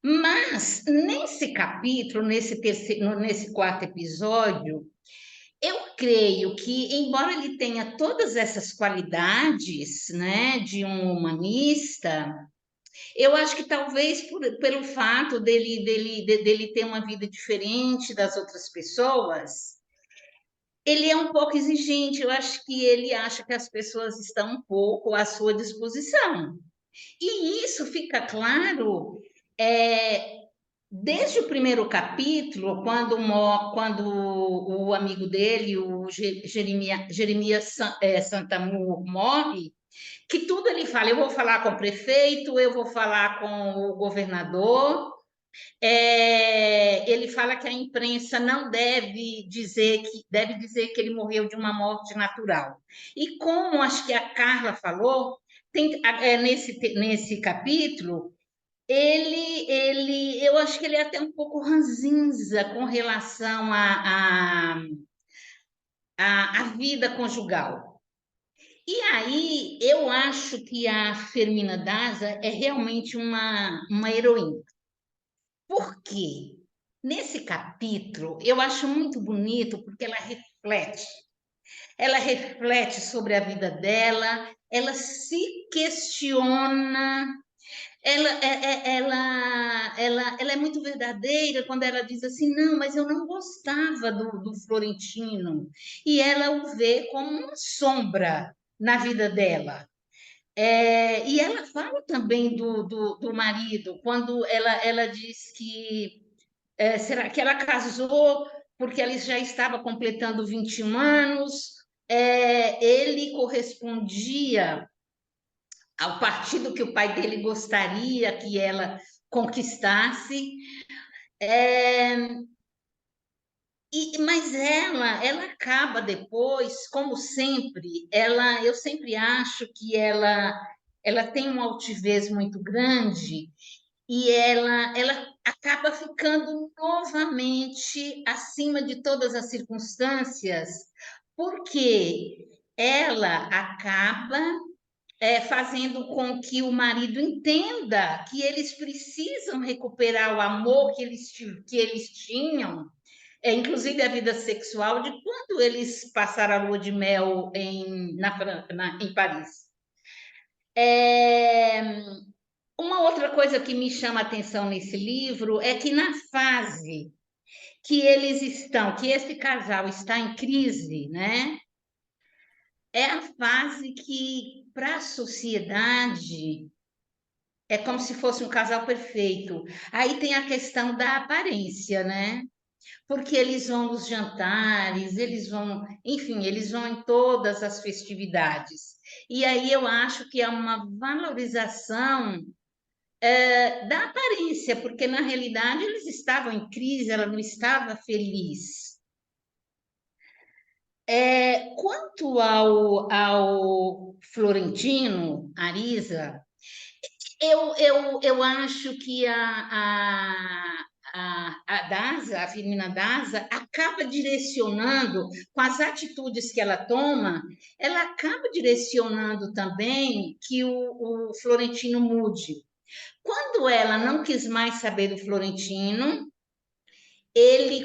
Mas, nesse capítulo, nesse quarto episódio, eu creio que, embora ele tenha todas essas qualidades, né, de um humanista, eu acho que talvez pelo fato dele ter uma vida diferente das outras pessoas, ele é um pouco exigente. Eu acho que ele acha que as pessoas estão um pouco à sua disposição. E isso fica claro desde o primeiro capítulo, quando o amigo dele, o Jeremias Santamur, morre, que tudo ele fala: eu vou falar com o prefeito, eu vou falar com o governador. Ele fala que a imprensa não deve dizer que ele morreu de uma morte natural. E como acho que a Carla falou, nesse capítulo, eu acho que ele é até um pouco ranzinza com relação à vida conjugal. E aí eu acho que a Fermina Daza é realmente uma heroína. Por quê? Nesse capítulo, eu acho muito bonito porque ela reflete. Ela reflete sobre a vida dela, ela se questiona, ela é muito verdadeira quando ela diz assim, não, mas eu não gostava do Florentino. E ela o vê como uma sombra na vida dela. E ela fala também do marido, quando ela diz que será que ela casou porque ela já estava completando 21 anos, ele correspondia ao partido que o pai dele gostaria que ela conquistasse, mas ela acaba depois, como sempre, eu sempre acho que ela tem uma altivez muito grande e ela acaba ficando novamente acima de todas as circunstâncias, porque ela acaba fazendo com que o marido entenda que eles precisam recuperar o amor que eles tinham, inclusive a vida sexual, de quando eles passaram a lua de mel em Paris. Uma outra coisa que me chama a atenção nesse livro é que na fase que que esse casal está em crise, né? É a fase que, para a sociedade, é como se fosse um casal perfeito. Aí tem a questão da aparência, né? Porque eles vão nos jantares, enfim, eles vão em todas as festividades. E aí eu acho que é uma valorização da aparência, porque na realidade eles estavam em crise, ela não estava feliz. Quanto ao Florentino, Arisa, eu acho que a Daza, a Firmina Daza, acaba direcionando, com as atitudes que ela toma, ela acaba direcionando também que o Florentino mude. Quando ela não quis mais saber do Florentino, ele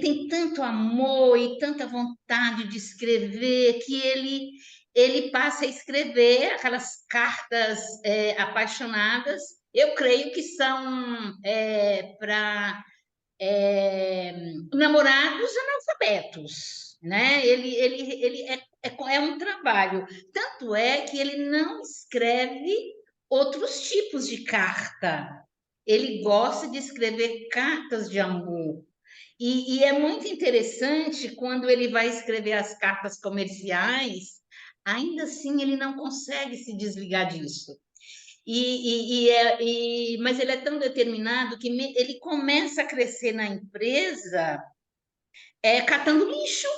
tem tanto amor e tanta vontade de escrever que ele passa a escrever aquelas cartas apaixonadas. Eu creio que são para namorados analfabetos, né? Ele é um trabalho. Tanto é que ele não escreve outros tipos de carta. Ele gosta de escrever cartas de amor. E é muito interessante quando ele vai escrever as cartas comerciais, ainda assim ele não consegue se desligar disso. Mas ele é tão determinado que ele começa a crescer na empresa catando lixo,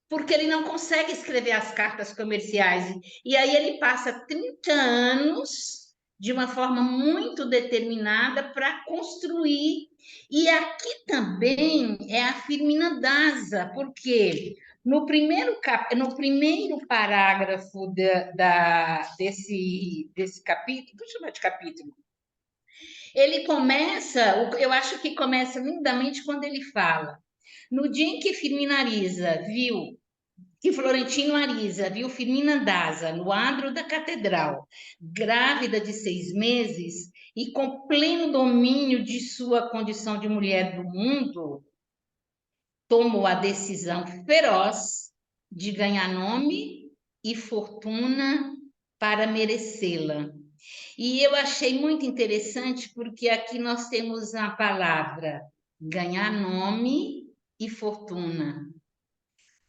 porque ele não consegue escrever as cartas comerciais. E aí ele passa 30 anos de uma forma muito determinada para construir. E aqui também é a Firmina Daza, porque no primeiro parágrafo desse capítulo, vou chamar de capítulo, ele começa, eu acho que começa lindamente quando ele fala: no dia em que Firmina Arisa viu que Florentino Arisa viu Firmina Daza no adro da catedral, grávida de 6 meses e com pleno domínio de sua condição de mulher do mundo, tomou a decisão feroz de ganhar nome e fortuna para merecê-la. E eu achei muito interessante porque aqui nós temos a palavra ganhar nome e fortuna.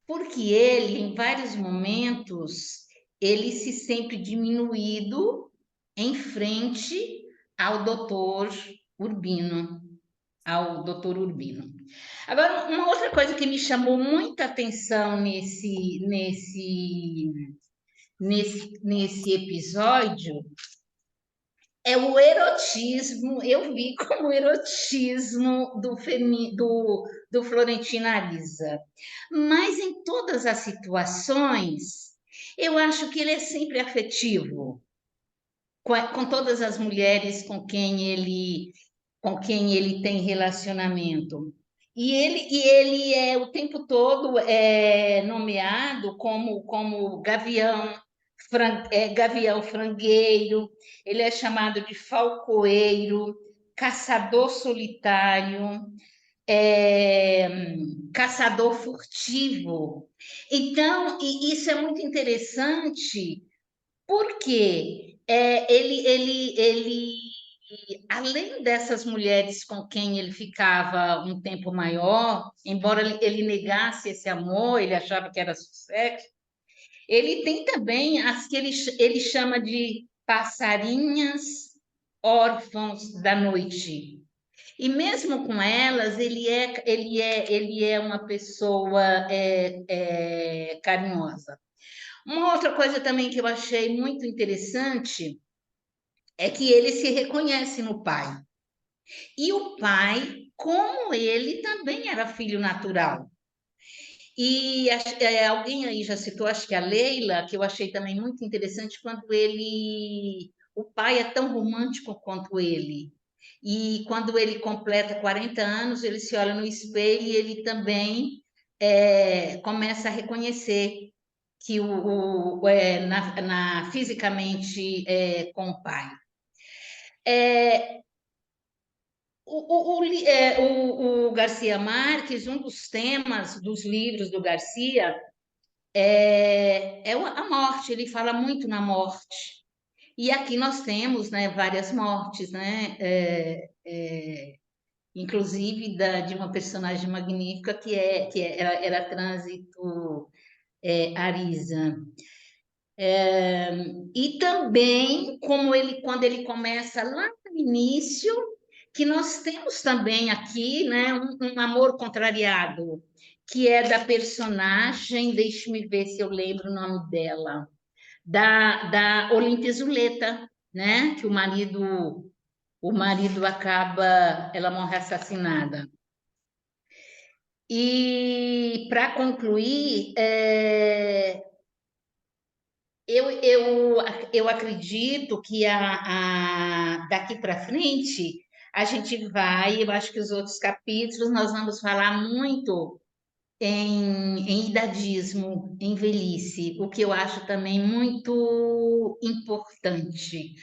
Porque ele, em vários momentos, ele se sente diminuído em frente ao doutor Urbino, Agora, uma outra coisa que me chamou muita atenção nesse episódio é o erotismo, eu vi como erotismo do Florentino Arisa. Mas em todas as situações, eu acho que ele é sempre afetivo. com todas as mulheres com quem ele tem relacionamento. E ele é o tempo todo nomeado como gavião, gavião frangueiro, ele é chamado de falcoeiro, caçador solitário, caçador furtivo. Então, e isso é muito interessante, porque ele, além dessas mulheres com quem ele ficava um tempo maior, embora ele negasse esse amor, ele achava que era sucesso, ele tem também as que ele chama de passarinhas órfãos da noite. E mesmo com elas, ele é uma pessoa carinhosa. Uma outra coisa também que eu achei muito interessante é que ele se reconhece no pai. E o pai, como ele, também era filho natural. E alguém aí já citou, acho que a Leila, que eu achei também muito interessante, quando o pai é tão romântico quanto ele. E quando ele completa 40 anos, ele se olha no espelho e ele também começa a reconhecer que fisicamente com o pai. O Garcia Marques, um dos temas dos livros do Garcia é a morte, ele fala muito na morte. E aqui nós temos, né, várias mortes, né? Inclusive de uma personagem magnífica era Trânsito Arisa. E também, quando ele começa lá no início, que nós temos também aqui, né, um amor contrariado, que é da personagem, deixe-me ver se eu lembro o nome dela, da Olímpia Zuleta, né, que o marido ela morre assassinada. E, para concluir, eu acredito que daqui para frente a gente eu acho que os outros capítulos nós vamos falar muito em idadismo, em velhice, o que eu acho também muito importante,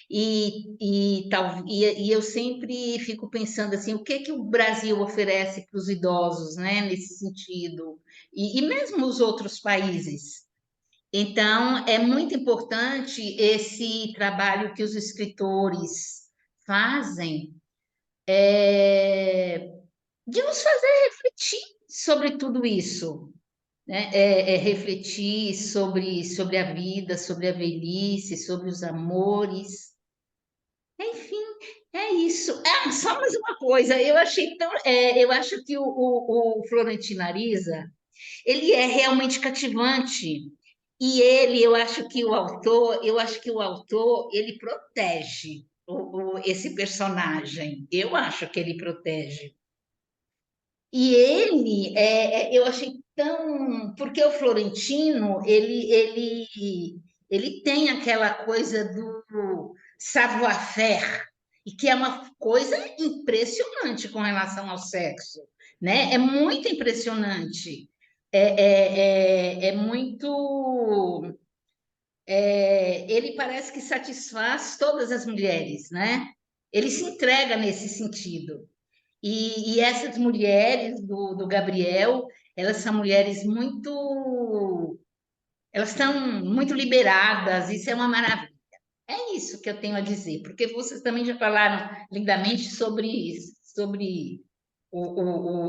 e eu sempre fico pensando assim, o que o Brasil oferece para os idosos, né, nesse sentido, e mesmo os outros países. Então, é muito importante esse trabalho que os escritores fazem, de nos fazer refletir sobre tudo isso, né? Refletir sobre a vida, sobre a velhice, sobre os amores. Enfim, é isso. Só mais uma coisa, eu acho que o Florentino Ariza, ele é realmente cativante. E eu acho que o autor, ele protege esse personagem. Eu acho que ele protege. E eu achei porque o Florentino, ele tem aquela coisa do savoir-faire, e que é uma coisa impressionante com relação ao sexo, né? É muito impressionante. Muito. Ele parece que satisfaz todas as mulheres, né? Ele se entrega nesse sentido. E essas mulheres do Gabriel, elas são mulheres elas estão muito liberadas, isso é uma maravilha. É isso que eu tenho a dizer, porque vocês também já falaram lindamente sobre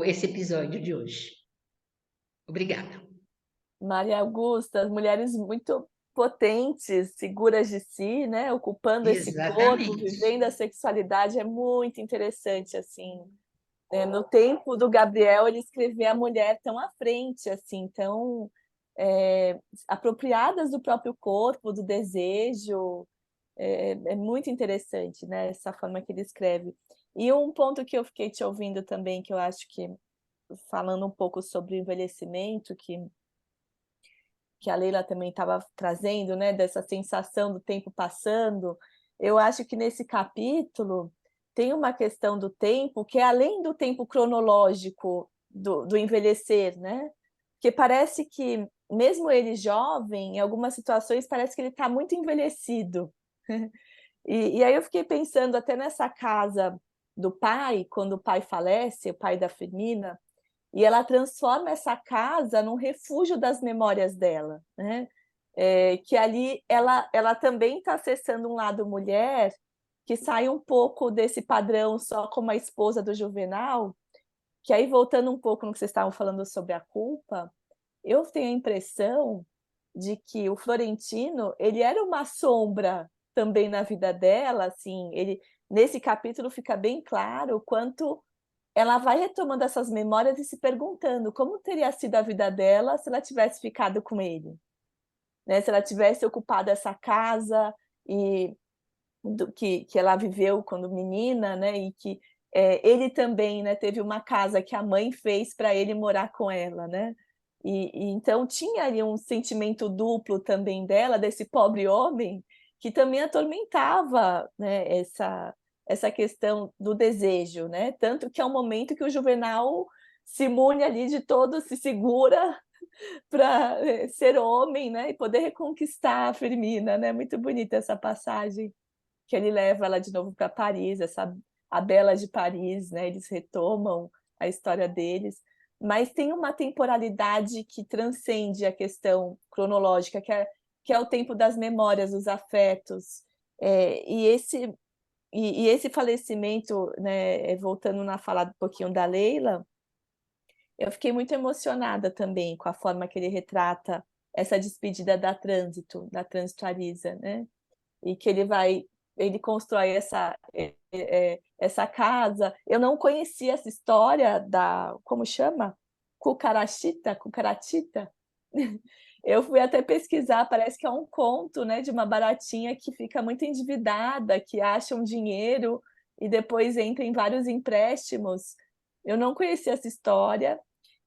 esse episódio de hoje. Obrigada. Maria Augusta, as mulheres muito potentes, seguras de si, né? Ocupando esse corpo, Exatamente. vivendo a sexualidade, é muito interessante, assim. No tempo do Gabriel, ele escrevia a mulher tão à frente, assim, tão apropriadas do próprio corpo, do desejo. É muito interessante, né? Essa forma que ele escreve. E um ponto que eu fiquei te ouvindo também, que eu acho que, falando um pouco sobre envelhecimento, que que a Leila também estava trazendo, né, dessa sensação do tempo passando, eu acho que nesse capítulo tem uma questão do tempo que é além do tempo cronológico do envelhecer, né? Porque parece que, mesmo ele jovem, em algumas situações parece que ele está muito envelhecido. E aí eu fiquei pensando até nessa casa do pai, quando o pai falece, o pai da Firmina, e ela transforma essa casa num refúgio das memórias dela, né? Que ali ela também está acessando um lado mulher que sai um pouco desse padrão só como a esposa do Juvenal, que aí voltando um pouco no que vocês estavam falando sobre a culpa, eu tenho a impressão de que o Florentino, ele era uma sombra também na vida dela, assim, ele nesse capítulo fica bem claro o quanto ela vai retomando essas memórias e se perguntando como teria sido a vida dela se ela tivesse ficado com ele, né? Se ela tivesse ocupado essa casa e que ela viveu quando menina, né? E que ele também, né, teve uma casa que a mãe fez para ele morar com ela, né? E então tinha ali um sentimento duplo também dela, desse pobre homem, que também atormentava, né, essa questão do desejo, né? Tanto que é um momento que o Juvenal se imune ali de todo, se segura para ser homem, né? E poder reconquistar a Firmina, né? Muito bonita essa passagem que ele leva ela de novo para Paris, a Bela de Paris, né? Eles retomam a história deles, mas tem uma temporalidade que transcende a questão cronológica, que é o tempo das memórias, dos afetos, e esse falecimento, né? Voltando na fala um pouquinho da Leila, eu fiquei muito emocionada também com a forma que ele retrata essa despedida da Trânsito Arisa, né? E que ele constrói essa casa. Eu não conhecia essa história como chama? Cucaratita? Eu fui até pesquisar, parece que é um conto, né, de uma baratinha que fica muito endividada, que acha um dinheiro e depois entra em vários empréstimos. Eu não conhecia essa história.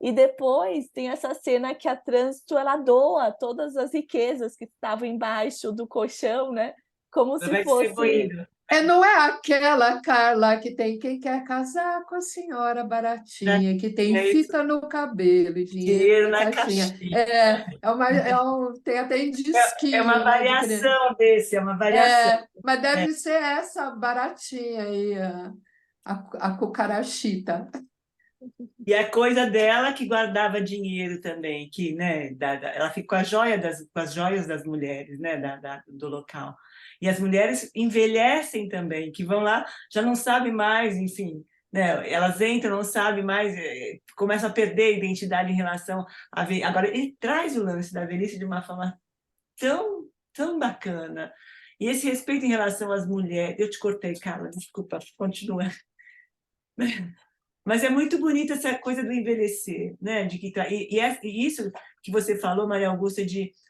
E depois tem essa cena que a Trânsito ela doa todas as riquezas que estavam embaixo do colchão, né? Como Ela se vai fosse. distribuindo. Não é aquela, Carla, que tem quem quer casar com a senhora baratinha, que tem É isso. fita no cabelo e dinheiro Dinheiro na na caixinha. caixinha. Tem até em É uma disquinho, né? variação desse, é uma variação. Mas deve ser essa baratinha aí, a cucarachita. E é coisa dela que guardava dinheiro também, que, né, ela fica com com as joias das mulheres, né, do local. E as mulheres envelhecem também, que vão lá, já não sabem mais, enfim, né, elas entram, não sabem mais, começam a perder a identidade em relação a ver. Agora, ele traz o lance da velhice de uma forma tão bacana. E esse respeito em relação às mulheres. Eu te cortei, Carla, desculpa, continua. Mas é muito bonita essa coisa do envelhecer, né? E isso que você falou, Maria Augusta,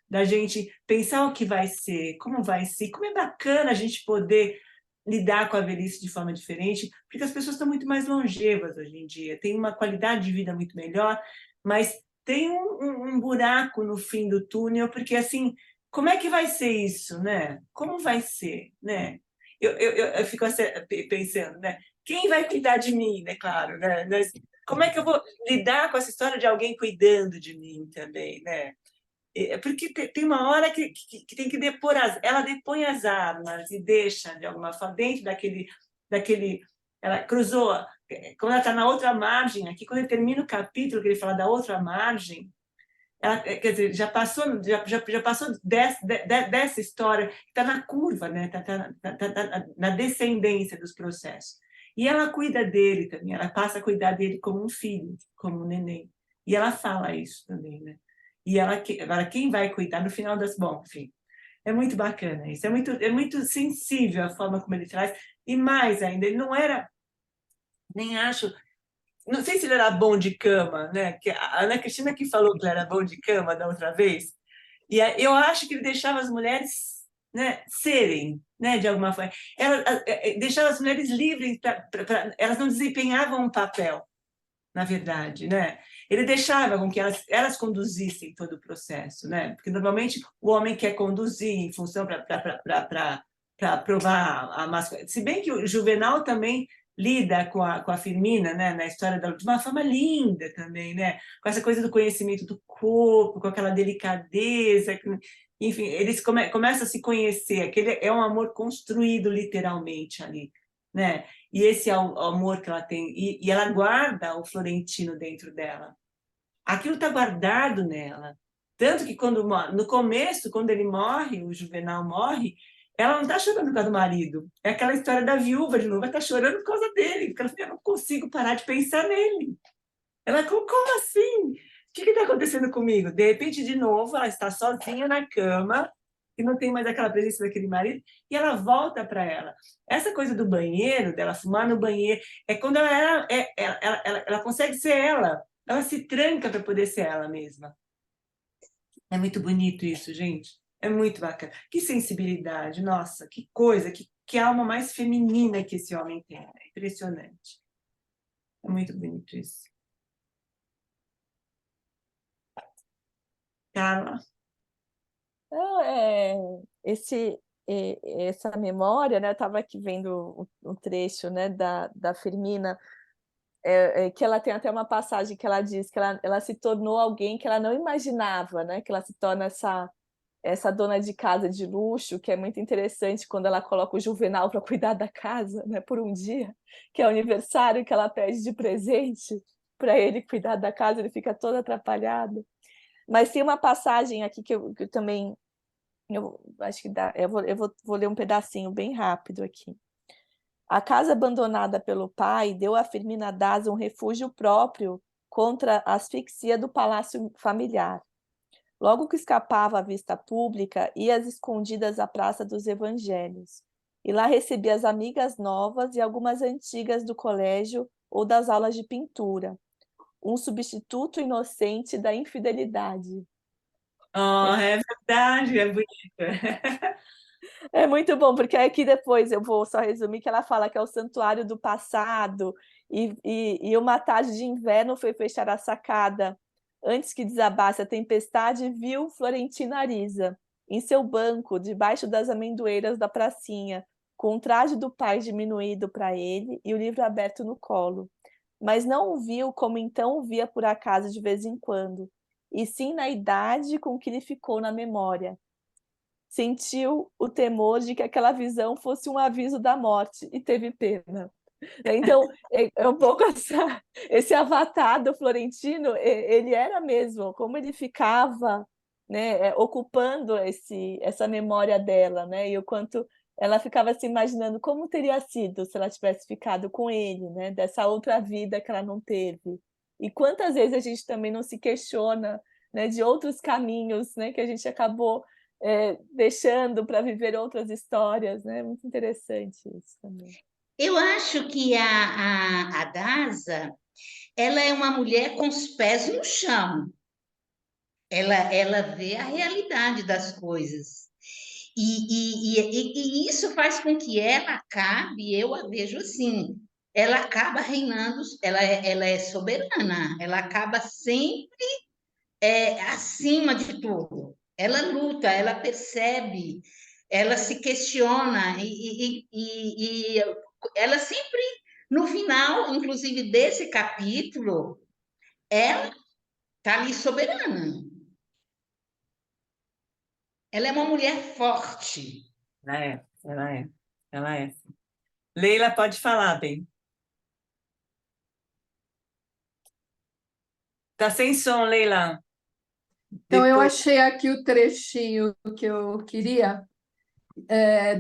da gente pensar o que vai ser, como vai ser, como é bacana a gente poder lidar com a velhice de forma diferente, porque as pessoas estão muito mais longevas hoje em dia, tem uma qualidade de vida muito melhor, mas tem um buraco no fim do túnel, porque assim, como é que vai ser isso, né? Como vai ser, né? Eu fico pensando, né? Quem vai cuidar de mim, né? Claro, né? Como é que eu vou lidar com essa história de alguém cuidando de mim também, né? Porque tem uma hora que tem que depor ela depõe as armas e deixa, de alguma forma, dentro daquele ela cruzou, quando ela está na outra margem, aqui, quando ele termina o capítulo, que ele fala da outra margem, ela, quer dizer, já passou dessa história, está na curva, né? Tá na descendência dos processos. E ela cuida dele também, ela passa a cuidar dele como um filho, como um neném. E ela fala isso também, né? E agora, quem vai cuidar no final das... Bom, enfim, é muito bacana isso, é muito sensível a forma como ele traz, e mais ainda, ele não era, nem acho, não sei se ele era bom de cama, né? Que a Ana Cristina que falou que ele era bom de cama da outra vez, e eu acho que ele deixava as mulheres, né, serem, né, de alguma forma. Ela deixava as mulheres livres, elas não desempenhavam um papel. na verdade, né? Ele deixava com que elas conduzissem todo o processo, né? Porque normalmente o homem quer conduzir em função para provar a masculinidade. Se bem que o Juvenal também lida com a Firmina, né, na história dela, de uma forma linda também, né? Com essa coisa do conhecimento do corpo, com aquela delicadeza, enfim, eles começam a se conhecer, aquele é um amor construído literalmente ali, né? E esse é o amor que ela tem, e ela guarda o Florentino dentro dela. Aquilo está guardado nela. Tanto que no começo, quando ele morre, o Juvenal morre, ela não está chorando por causa do marido. É aquela história da viúva de novo, ela está chorando por causa dele, porque ela fala, eu não consigo parar de pensar nele. Ela, como assim? O que está acontecendo comigo? De repente, de novo, ela está sozinha na cama, e não tem mais aquela presença daquele marido, e ela volta para ela. Essa coisa do banheiro, dela fumar no banheiro, é quando ela consegue ser ela se tranca para poder ser ela mesma. É muito bonito isso, gente. É muito bacana. Que sensibilidade, nossa, que coisa, que alma mais feminina que esse homem tem. É impressionante. É muito bonito isso. Carla? Não, essa memória, né? Eu estava aqui vendo um trecho, né, da Firmina, que ela tem até uma passagem que ela diz que ela se tornou alguém que ela não imaginava, né? Que ela se torna essa dona de casa de luxo, que é muito interessante quando ela coloca o Juvenal para cuidar da casa, né, por um dia, que é o aniversário que ela pede de presente para ele cuidar da casa, ele fica todo atrapalhado. Mas tem uma passagem aqui que eu também eu acho que dá. Vou ler um pedacinho bem rápido aqui. A casa abandonada pelo pai deu a Firmina Daza um refúgio próprio contra a asfixia do palácio familiar. Logo que escapava à vista pública, ia às escondidas à Praça dos Evangelhos. E lá recebia as amigas novas e algumas antigas do colégio ou das aulas de pintura. Um substituto inocente da infidelidade. Oh, é verdade, é bonito. É muito bom, porque aqui depois eu vou só resumir que ela fala que é o santuário do passado, e uma tarde de inverno foi fechar a sacada. Antes que desabasse a tempestade, viu Florentina Arisa, em seu banco, debaixo das amendoeiras da pracinha, com o traje do pai diminuído para ele e o livro aberto no colo. Mas não o viu como então o via por acaso de vez em quando, e sim na idade com que lhe ficou na memória. Sentiu o temor de que aquela visão fosse um aviso da morte e teve pena. Então, é um pouco esse avatar do Florentino, ele era mesmo, como ele ficava, né, ocupando essa memória dela, né, e o quanto ela ficava se imaginando como teria sido se ela tivesse ficado com ele, né, dessa outra vida que ela não teve. E quantas vezes a gente também não se questiona, né, de outros caminhos, né, que a gente acabou deixando para viver outras histórias, né? Muito interessante isso também. Eu acho que a Daza, ela é uma mulher com os pés no chão. Ela vê a realidade das coisas. E isso faz com que ela acabe, eu a vejo assim, ela acaba reinando, ela é soberana, ela acaba sempre acima de tudo. Ela luta, ela percebe, ela se questiona e ela sempre, no final, inclusive desse capítulo, ela está ali soberana. Ela é uma mulher forte. Ela é. Leila, pode falar, bem. Tá sem som, Leila. Então, eu Depois. achei aqui o trechinho que eu queria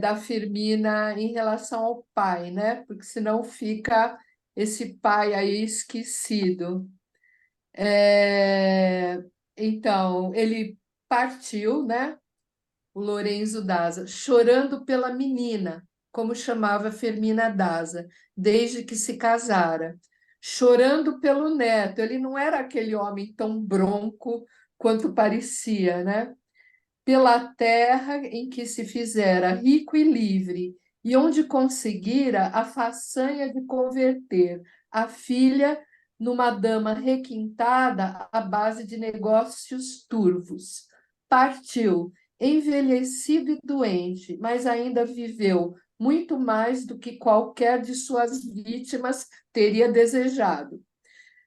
da Firmina em relação ao pai, né? Porque senão fica esse pai aí esquecido. Então, ele partiu, né? O Lorenzo Daza, chorando pela menina, como chamava Firmina Daza, desde que se casara. Chorando pelo neto, ele não era aquele homem tão bronco quanto parecia, né? Pela terra em que se fizera rico e livre, e onde conseguira a façanha de converter a filha numa dama requintada à base de negócios turvos. Partiu, envelhecido e doente, mas ainda viveu muito mais do que qualquer de suas vítimas teria desejado.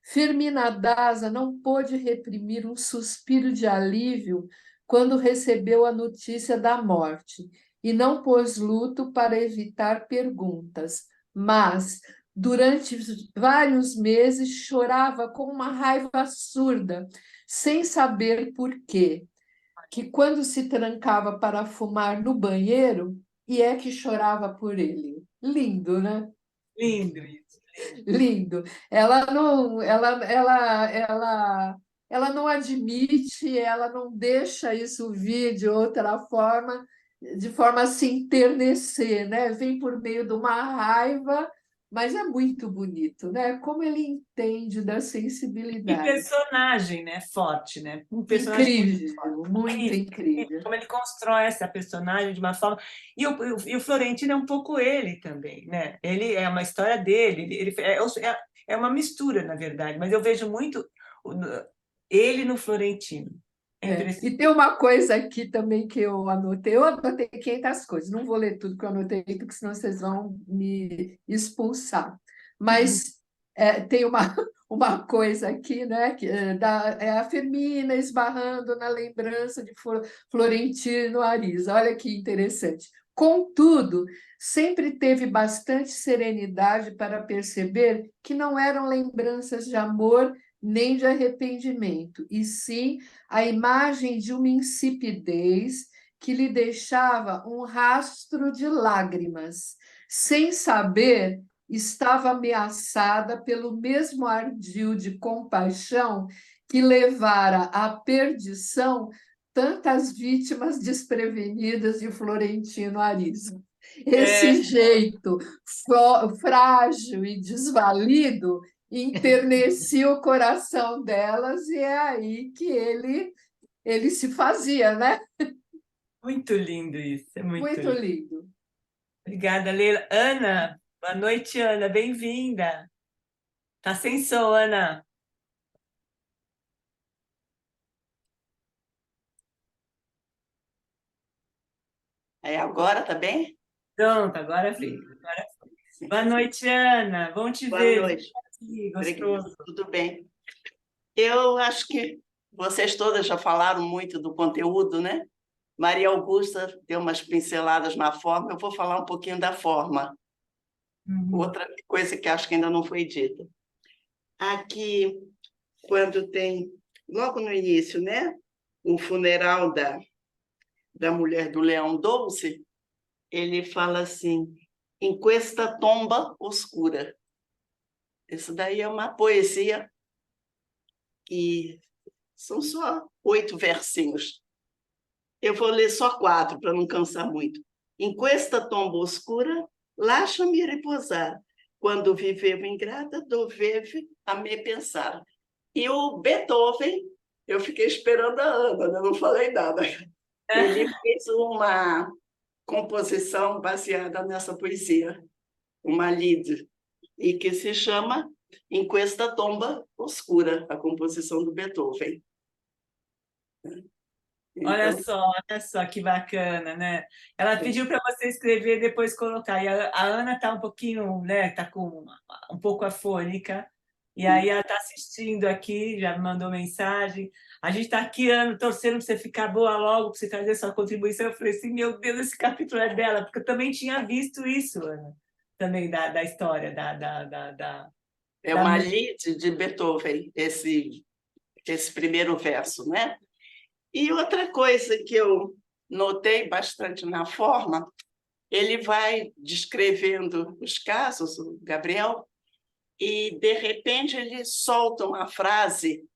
Firmina Daza não pôde reprimir um suspiro de alívio quando recebeu a notícia da morte, e não pôs luto para evitar perguntas, mas, durante vários meses, chorava com uma raiva surda, sem saber por quê, que quando se trancava para fumar no banheiro, e é que chorava por ele. Lindo, né? Lindo isso. Lindo. Ela não admite, ela não deixa isso vir de outra forma, de forma a se enternecer, né? Vem por meio de uma raiva, mas é muito bonito, né? Como ele entende da E sensibilidade. personagem, né? Forte, né? Um personagem Incrível, muito incrível. como ele constrói essa personagem de uma forma. E o Florentino é um pouco ele também, né? Ele é uma história dele, é uma mistura, na verdade, mas eu vejo muito ele no Florentino. É impressionante. E tem uma coisa aqui também que eu anotei. Eu anotei 500 coisas, não vou ler tudo que eu anotei, porque senão vocês vão me expulsar. Mas tem uma coisa aqui, né, que é a Firmina esbarrando na lembrança de Florentino Ariza. Olha que interessante. Contudo, sempre teve bastante serenidade para perceber que não eram lembranças de amor nem de arrependimento, e sim a imagem de uma insipidez que lhe deixava um rastro de lágrimas. Sem saber, estava ameaçada pelo mesmo ardil de compaixão que levara à perdição tantas vítimas desprevenidas de Florentino Ariza. Esse jeito frágil e desvalido enternecia o coração delas, e é aí que ele se fazia, né? Muito lindo isso, é muito Muito lindo. lindo. Obrigada, Leila. Ana, boa noite, Ana, bem-vinda. Tá sem som, Ana. Agora tá bem? Pronto, agora veio. Boa noite, Ana. Bom te Boa ver. noite. Obrigada. Gostoso. Tudo bem. Eu acho que vocês todas já falaram muito do conteúdo, né? Maria Augusta deu umas pinceladas na forma, eu vou falar um pouquinho da forma. Outra coisa que acho que ainda não foi dita. Aqui, quando tem, logo no início, né? O funeral da mulher do Leão Doce, ele fala assim, em questa tomba oscura. Isso daí é uma poesia e são só 8 versinhos. Eu vou ler só 4 para não cansar muito. Em questa tomba oscura, lascia-me repousar. Quando viveu ingrata, doveve a me pensar. E o Beethoven, eu fiquei esperando a Ana, né? Não falei nada. Ele fez uma composição baseada nessa poesia, uma lide, e que se chama Em Questa Tomba Oscura, a composição do Beethoven. Olha só que bacana, né? Ela pediu para você escrever e depois colocar. E a Ana está um pouquinho, né? Está com um pouco afônica. E aí ela está assistindo aqui, já me mandou mensagem. A gente está aqui, Ana, torcendo para você ficar boa logo, para você trazer sua contribuição. Eu falei assim, meu Deus, esse capítulo é dela, porque eu também tinha visto isso, Ana, também da história É uma lide de Beethoven, esse primeiro verso, né? E outra coisa que eu notei bastante na forma, ele vai descrevendo os casos, o Gabriel, e, de repente, ele solta uma frase,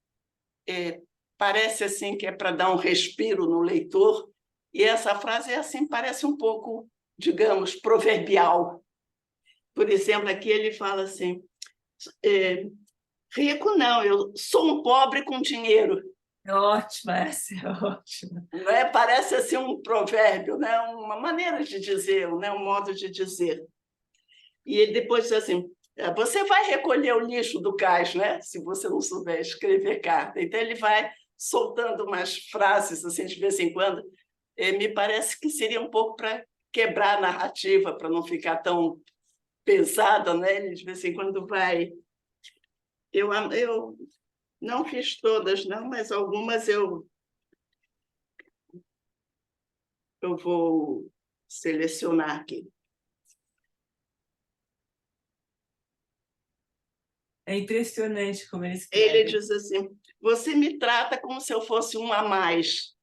parece assim que é para dar um respiro no leitor, e essa frase assim, parece um pouco, digamos, proverbial. Por exemplo, aqui ele fala assim, rico não, eu sou um pobre com dinheiro. É ótima, essa é ótima. Não é? Parece assim um provérbio, né? Uma maneira de dizer, né? Um modo de dizer. E ele depois diz assim, Você vai recolher o lixo do cais, né? Se você não souber escrever carta. Então, ele vai soltando umas frases, assim, de vez em quando. Me parece que seria um pouco para quebrar a narrativa, para não ficar tão pesada, né? Ele, de vez em quando, vai... Eu não fiz todas, não, mas algumas eu vou selecionar aqui. É impressionante como ele Ele escreve. diz assim: você me trata como se eu fosse um a mais.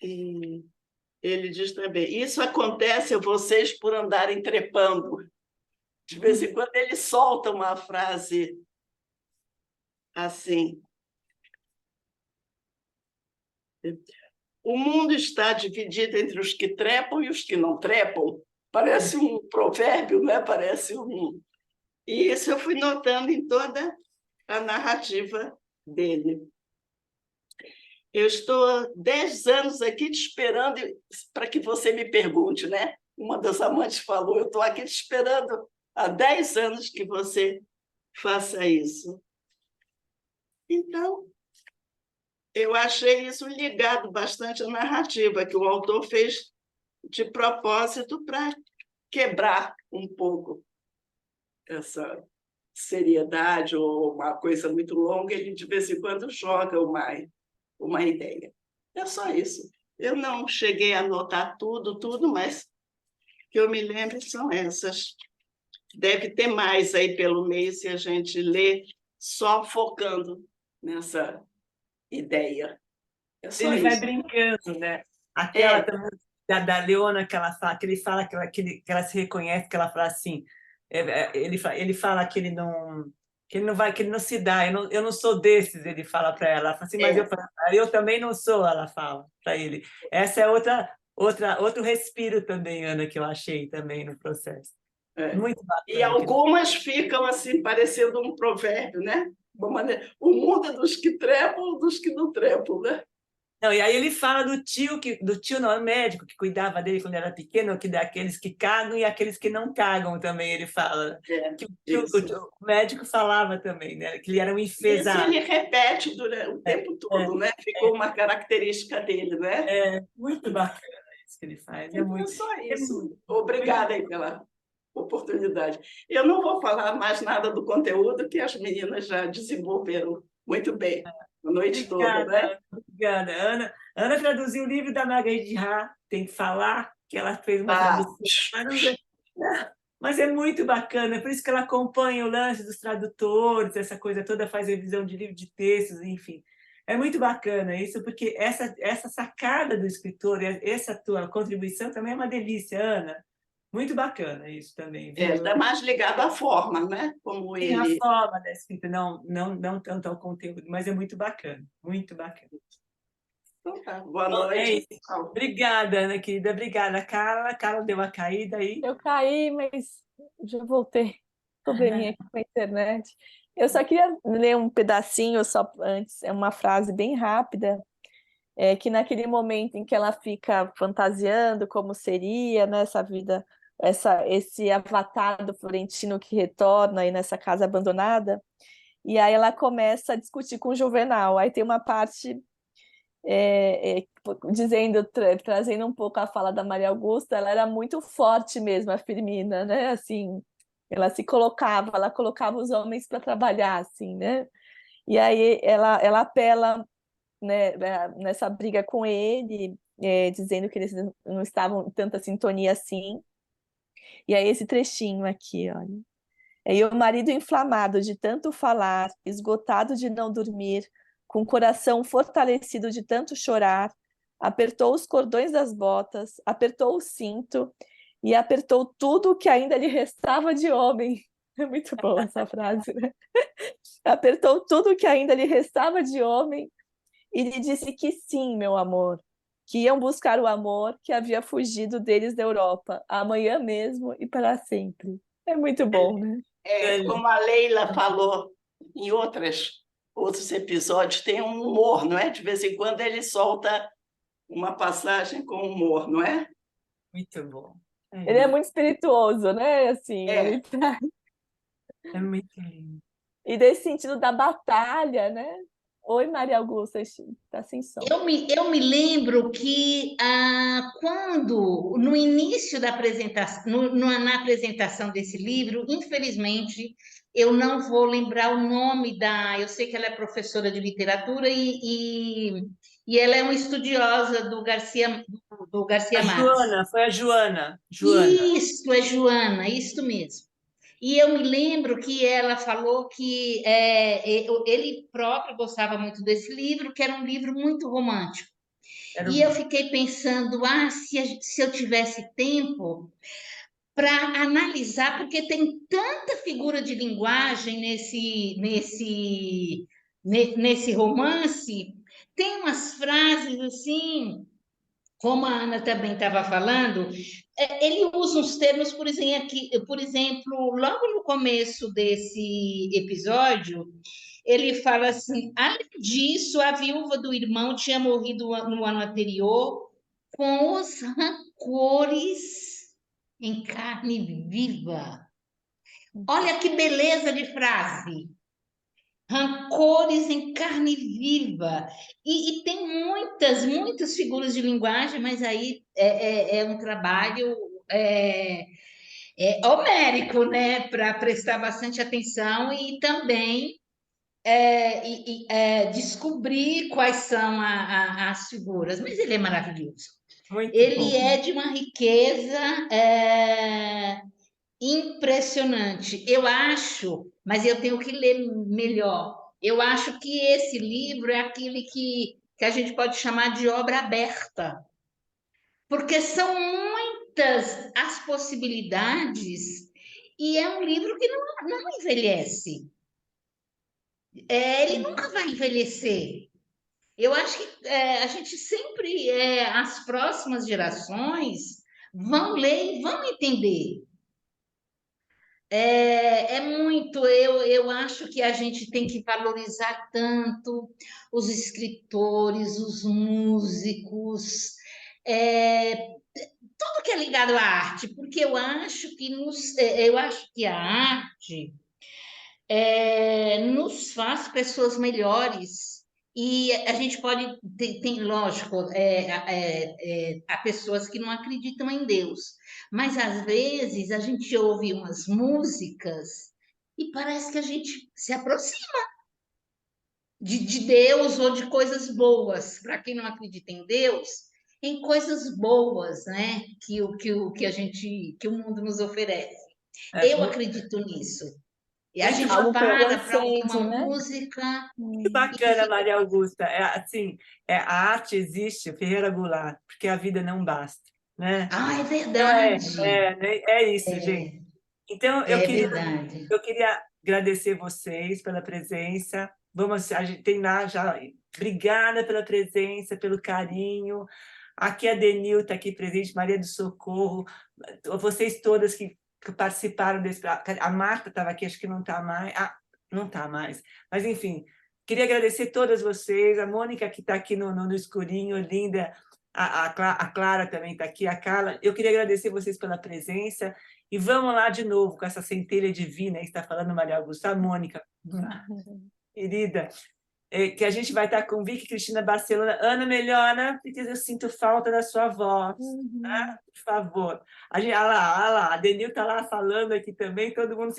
E ele diz também: isso acontece a vocês por andarem trepando. De vez em quando ele solta uma frase assim. O mundo está dividido entre os que trepam e os que não trepam. Parece um provérbio, né? Parece um... E isso eu fui notando em toda a narrativa dele. Eu estou há 10 anos aqui te esperando para que você me pergunte, né? Uma das amantes falou: eu estou aqui te esperando há 10 anos que você faça isso. Então, eu achei isso ligado bastante à narrativa, que o autor fez de propósito para quebrar um pouco essa seriedade ou uma coisa muito longa. Ele, de vez em quando, joga uma ideia. É só isso. Eu não cheguei a anotar tudo, mas que eu me lembro são essas. Deve ter mais aí pelo meio se a gente lê só focando nessa ideia. É só Ele vai isso. brincando, né? Aquela também da Leona, que ele fala que ela se reconhece, que ela fala assim, ele fala que ele não vai, que ele não se dá, eu não sou desses, ele fala para ela. Ela fala assim, mas eu também não sou, ela fala para ele. Essa é outro respiro também, Ana, que eu achei também no processo. Muito bacana. E algumas ficam assim, parecendo um provérbio, né? O mundo é dos que trepam ou dos que não trepam, né? Não, e aí ele fala do tio não, é médico, que cuidava dele quando era pequeno, que daqueles que cagam e aqueles que não cagam também, ele fala. Que o médico falava também, né? Que ele era um enfesado. Isso ele repete durante o tempo todo, né? Ficou uma característica dele, né? Muito bacana isso que ele faz. Então, só isso. Obrigada aí pela oportunidade. Eu não vou falar mais nada do conteúdo, que as meninas já desenvolveram muito bem a noite toda, né? Obrigada. Ana traduziu o livro da Marguerite Duras, tem que falar que ela fez uma tradução. Mas é muito bacana, por isso que ela acompanha o lance dos tradutores, essa coisa toda, faz revisão de livro de textos, enfim. É muito bacana isso, porque essa sacada do escritor, essa tua contribuição também é uma delícia, Ana. Muito bacana isso também. Está mais ligado à forma, né? Como Tem ele... a forma da escrita, não tanto ao conteúdo, mas é muito bacana, muito bacana. Então tá, boa noite. Obrigada, Ana, querida. Obrigada, Carla. Carla deu uma caída aí. Eu caí, mas já voltei. Probleminha aqui com a internet. Eu só queria ler um pedacinho só antes, é uma frase bem rápida, que naquele momento em que ela fica fantasiando como seria, né, essa vida, esse avatar do Florentino que retorna aí nessa casa abandonada, e aí ela começa a discutir com o Juvenal. Aí tem uma parte trazendo um pouco a fala da Maria Augusta, ela era muito forte mesmo, a Firmina, né? Assim, ela colocava os homens para trabalhar, assim, né? E aí ela apela, né, nessa briga com ele, dizendo que eles não estavam em tanta sintonia assim. E aí esse trechinho aqui, olha. E o marido inflamado de tanto falar, esgotado de não dormir, com o coração fortalecido de tanto chorar, apertou os cordões das botas, apertou o cinto e apertou tudo o que ainda lhe restava de homem. É muito boa essa frase, né? Apertou tudo o que ainda lhe restava de homem e lhe disse que sim, meu amor, que iam buscar o amor que havia fugido deles da Europa, amanhã mesmo e para sempre. É muito bom, né? Como a Leila falou em outros episódios, tem um humor, não é? De vez em quando ele solta uma passagem com humor, não é? Muito bom. Ele é muito espirituoso, né? Assim, ele traz... É muito lindo. E desse sentido da batalha, né? Oi, Maria Augusta, está sem som. Eu me lembro que quando, no início da apresentação, na apresentação desse livro, infelizmente, eu não vou lembrar o nome eu sei que ela é professora de literatura e ela é uma estudiosa do Garcia A Marques. Joana, foi a Joana. Isso, é Joana, isso mesmo. E eu me lembro que ela falou que ele próprio gostava muito desse livro, que era um livro muito romântico. Era E eu fiquei pensando, se eu tivesse tempo para analisar, porque tem tanta figura de linguagem nesse romance, tem umas frases assim, como a Ana também estava falando, ele usa uns termos, por exemplo, logo no começo desse episódio, ele fala assim: além disso, a viúva do irmão tinha morrido no ano anterior com os rancores em carne viva. Olha que beleza de frase! Rancores em carne viva. E tem muitas figuras de linguagem, mas aí é um trabalho homérico, né? Para prestar bastante atenção e também descobrir quais são as figuras. Mas ele é maravilhoso. muito Ele bom. é de uma riqueza impressionante. Eu acho, mas eu tenho que ler melhor. Eu acho que esse livro é aquele que a gente pode chamar de obra aberta, porque são muitas as possibilidades e é um livro que não envelhece. Ele nunca vai envelhecer. Eu acho que a gente sempre, as próximas gerações vão ler e vão entender. Eu acho que a gente tem que valorizar tanto os escritores, os músicos, tudo que é ligado à arte, porque eu acho que a arte nos faz pessoas melhores. E a gente pode, lógico, há pessoas que não acreditam em Deus, mas às vezes a gente ouve umas músicas e parece que a gente se aproxima de Deus ou de coisas boas. Para quem não acredita em Deus, em coisas boas, né? Que o mundo nos oferece. Eu acredito nisso. E a Muito gente Algo que para ouvir uma transcende, né? música Que bacana, fica. Maria Augusta. A arte existe, Ferreira Goulart, porque a vida não basta, né? É Então verdade. é isso, gente. Então É verdade. eu queria agradecer vocês pela presença. A gente tem lá já. Obrigada pela presença, pelo carinho. Aqui a Denil está aqui presente, Maria do Socorro, vocês todas que participaram desse. A Marta estava aqui, acho que não está mais. Não está mais. Mas, enfim, queria agradecer todas vocês. A Mônica, que está aqui no escurinho, linda. A Clara também está aqui, a Carla. Eu queria agradecer vocês pela presença. E vamos lá de novo com essa centelha divina, aí está falando Maria Augusta, a Mônica, querida, que a gente vai estar com Vicky Cristina Barcelona. Ana, melhora, porque eu sinto falta da sua voz, tá? Por favor. Olha lá, a Denil está lá falando aqui também, todo mundo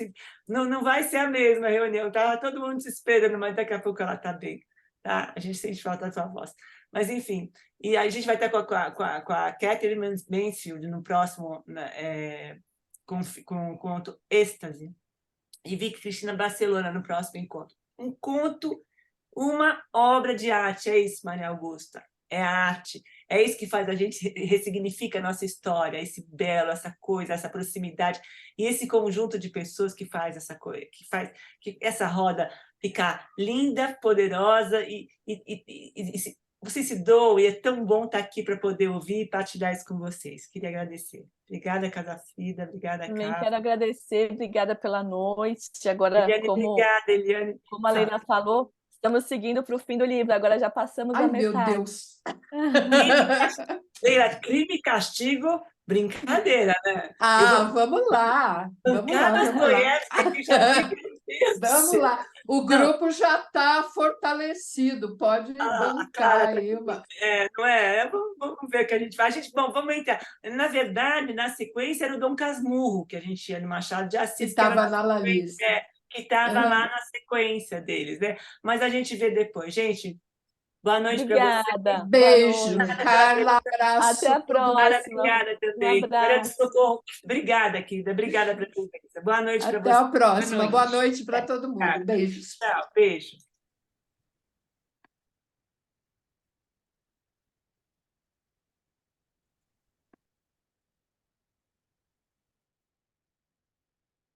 não vai ser a mesma reunião, tá? Todo mundo se esperando, mas daqui a pouco ela está bem, tá? A gente sente falta da sua voz. Mas, enfim, e a gente vai estar com a Catherine Mansfield no próximo... com o conto Êxtase, e Vicky Cristina Barcelona no próximo encontro. Um conto, uma obra de arte, é isso, Maria Augusta, é a arte, é isso que faz a gente, ressignifica a nossa história, esse belo, essa coisa, essa proximidade, e esse conjunto de pessoas que faz essa coisa, que faz que essa roda ficar linda, poderosa você se doa, e é tão bom estar aqui para poder ouvir e partilhar isso com vocês. Queria agradecer. Obrigada, Casa Frida. Obrigada, Também Carla. quero agradecer, obrigada pela noite. Agora, Eliane, obrigada, Eliane. Como a Leila falou, estamos seguindo para o fim do livro, agora já passamos a Ai, meu metade. Deus! Leila, Crime e Castigo, Brincadeira, né? Vamos lá, vamos lá, vamos lá. Dostoiévski aqui já fica, meu Deus do Vamos céu. lá. O grupo já está fortalecido, pode bancar Cara, aí uma. não é? Vamos ver o que a gente faz. Bom, vamos entrar. Na verdade, na sequência era o Dom Casmurro, que a gente tinha no Machado de Que Assis, que era estava na na sequência, lista. que estava Uhum. lá na sequência deles, né? Mas a gente vê depois. Gente, boa noite para você. Obrigada. Boa Beijo, noite. Carla, abraço. Até a próxima. Obrigada também. Um Maria do abraço. Socorro, obrigada, querida. Obrigada pela presença. Boa noite para Até você. a próxima. Boa noite para todo mundo. Obrigada. Beijos. Tchau, beijo.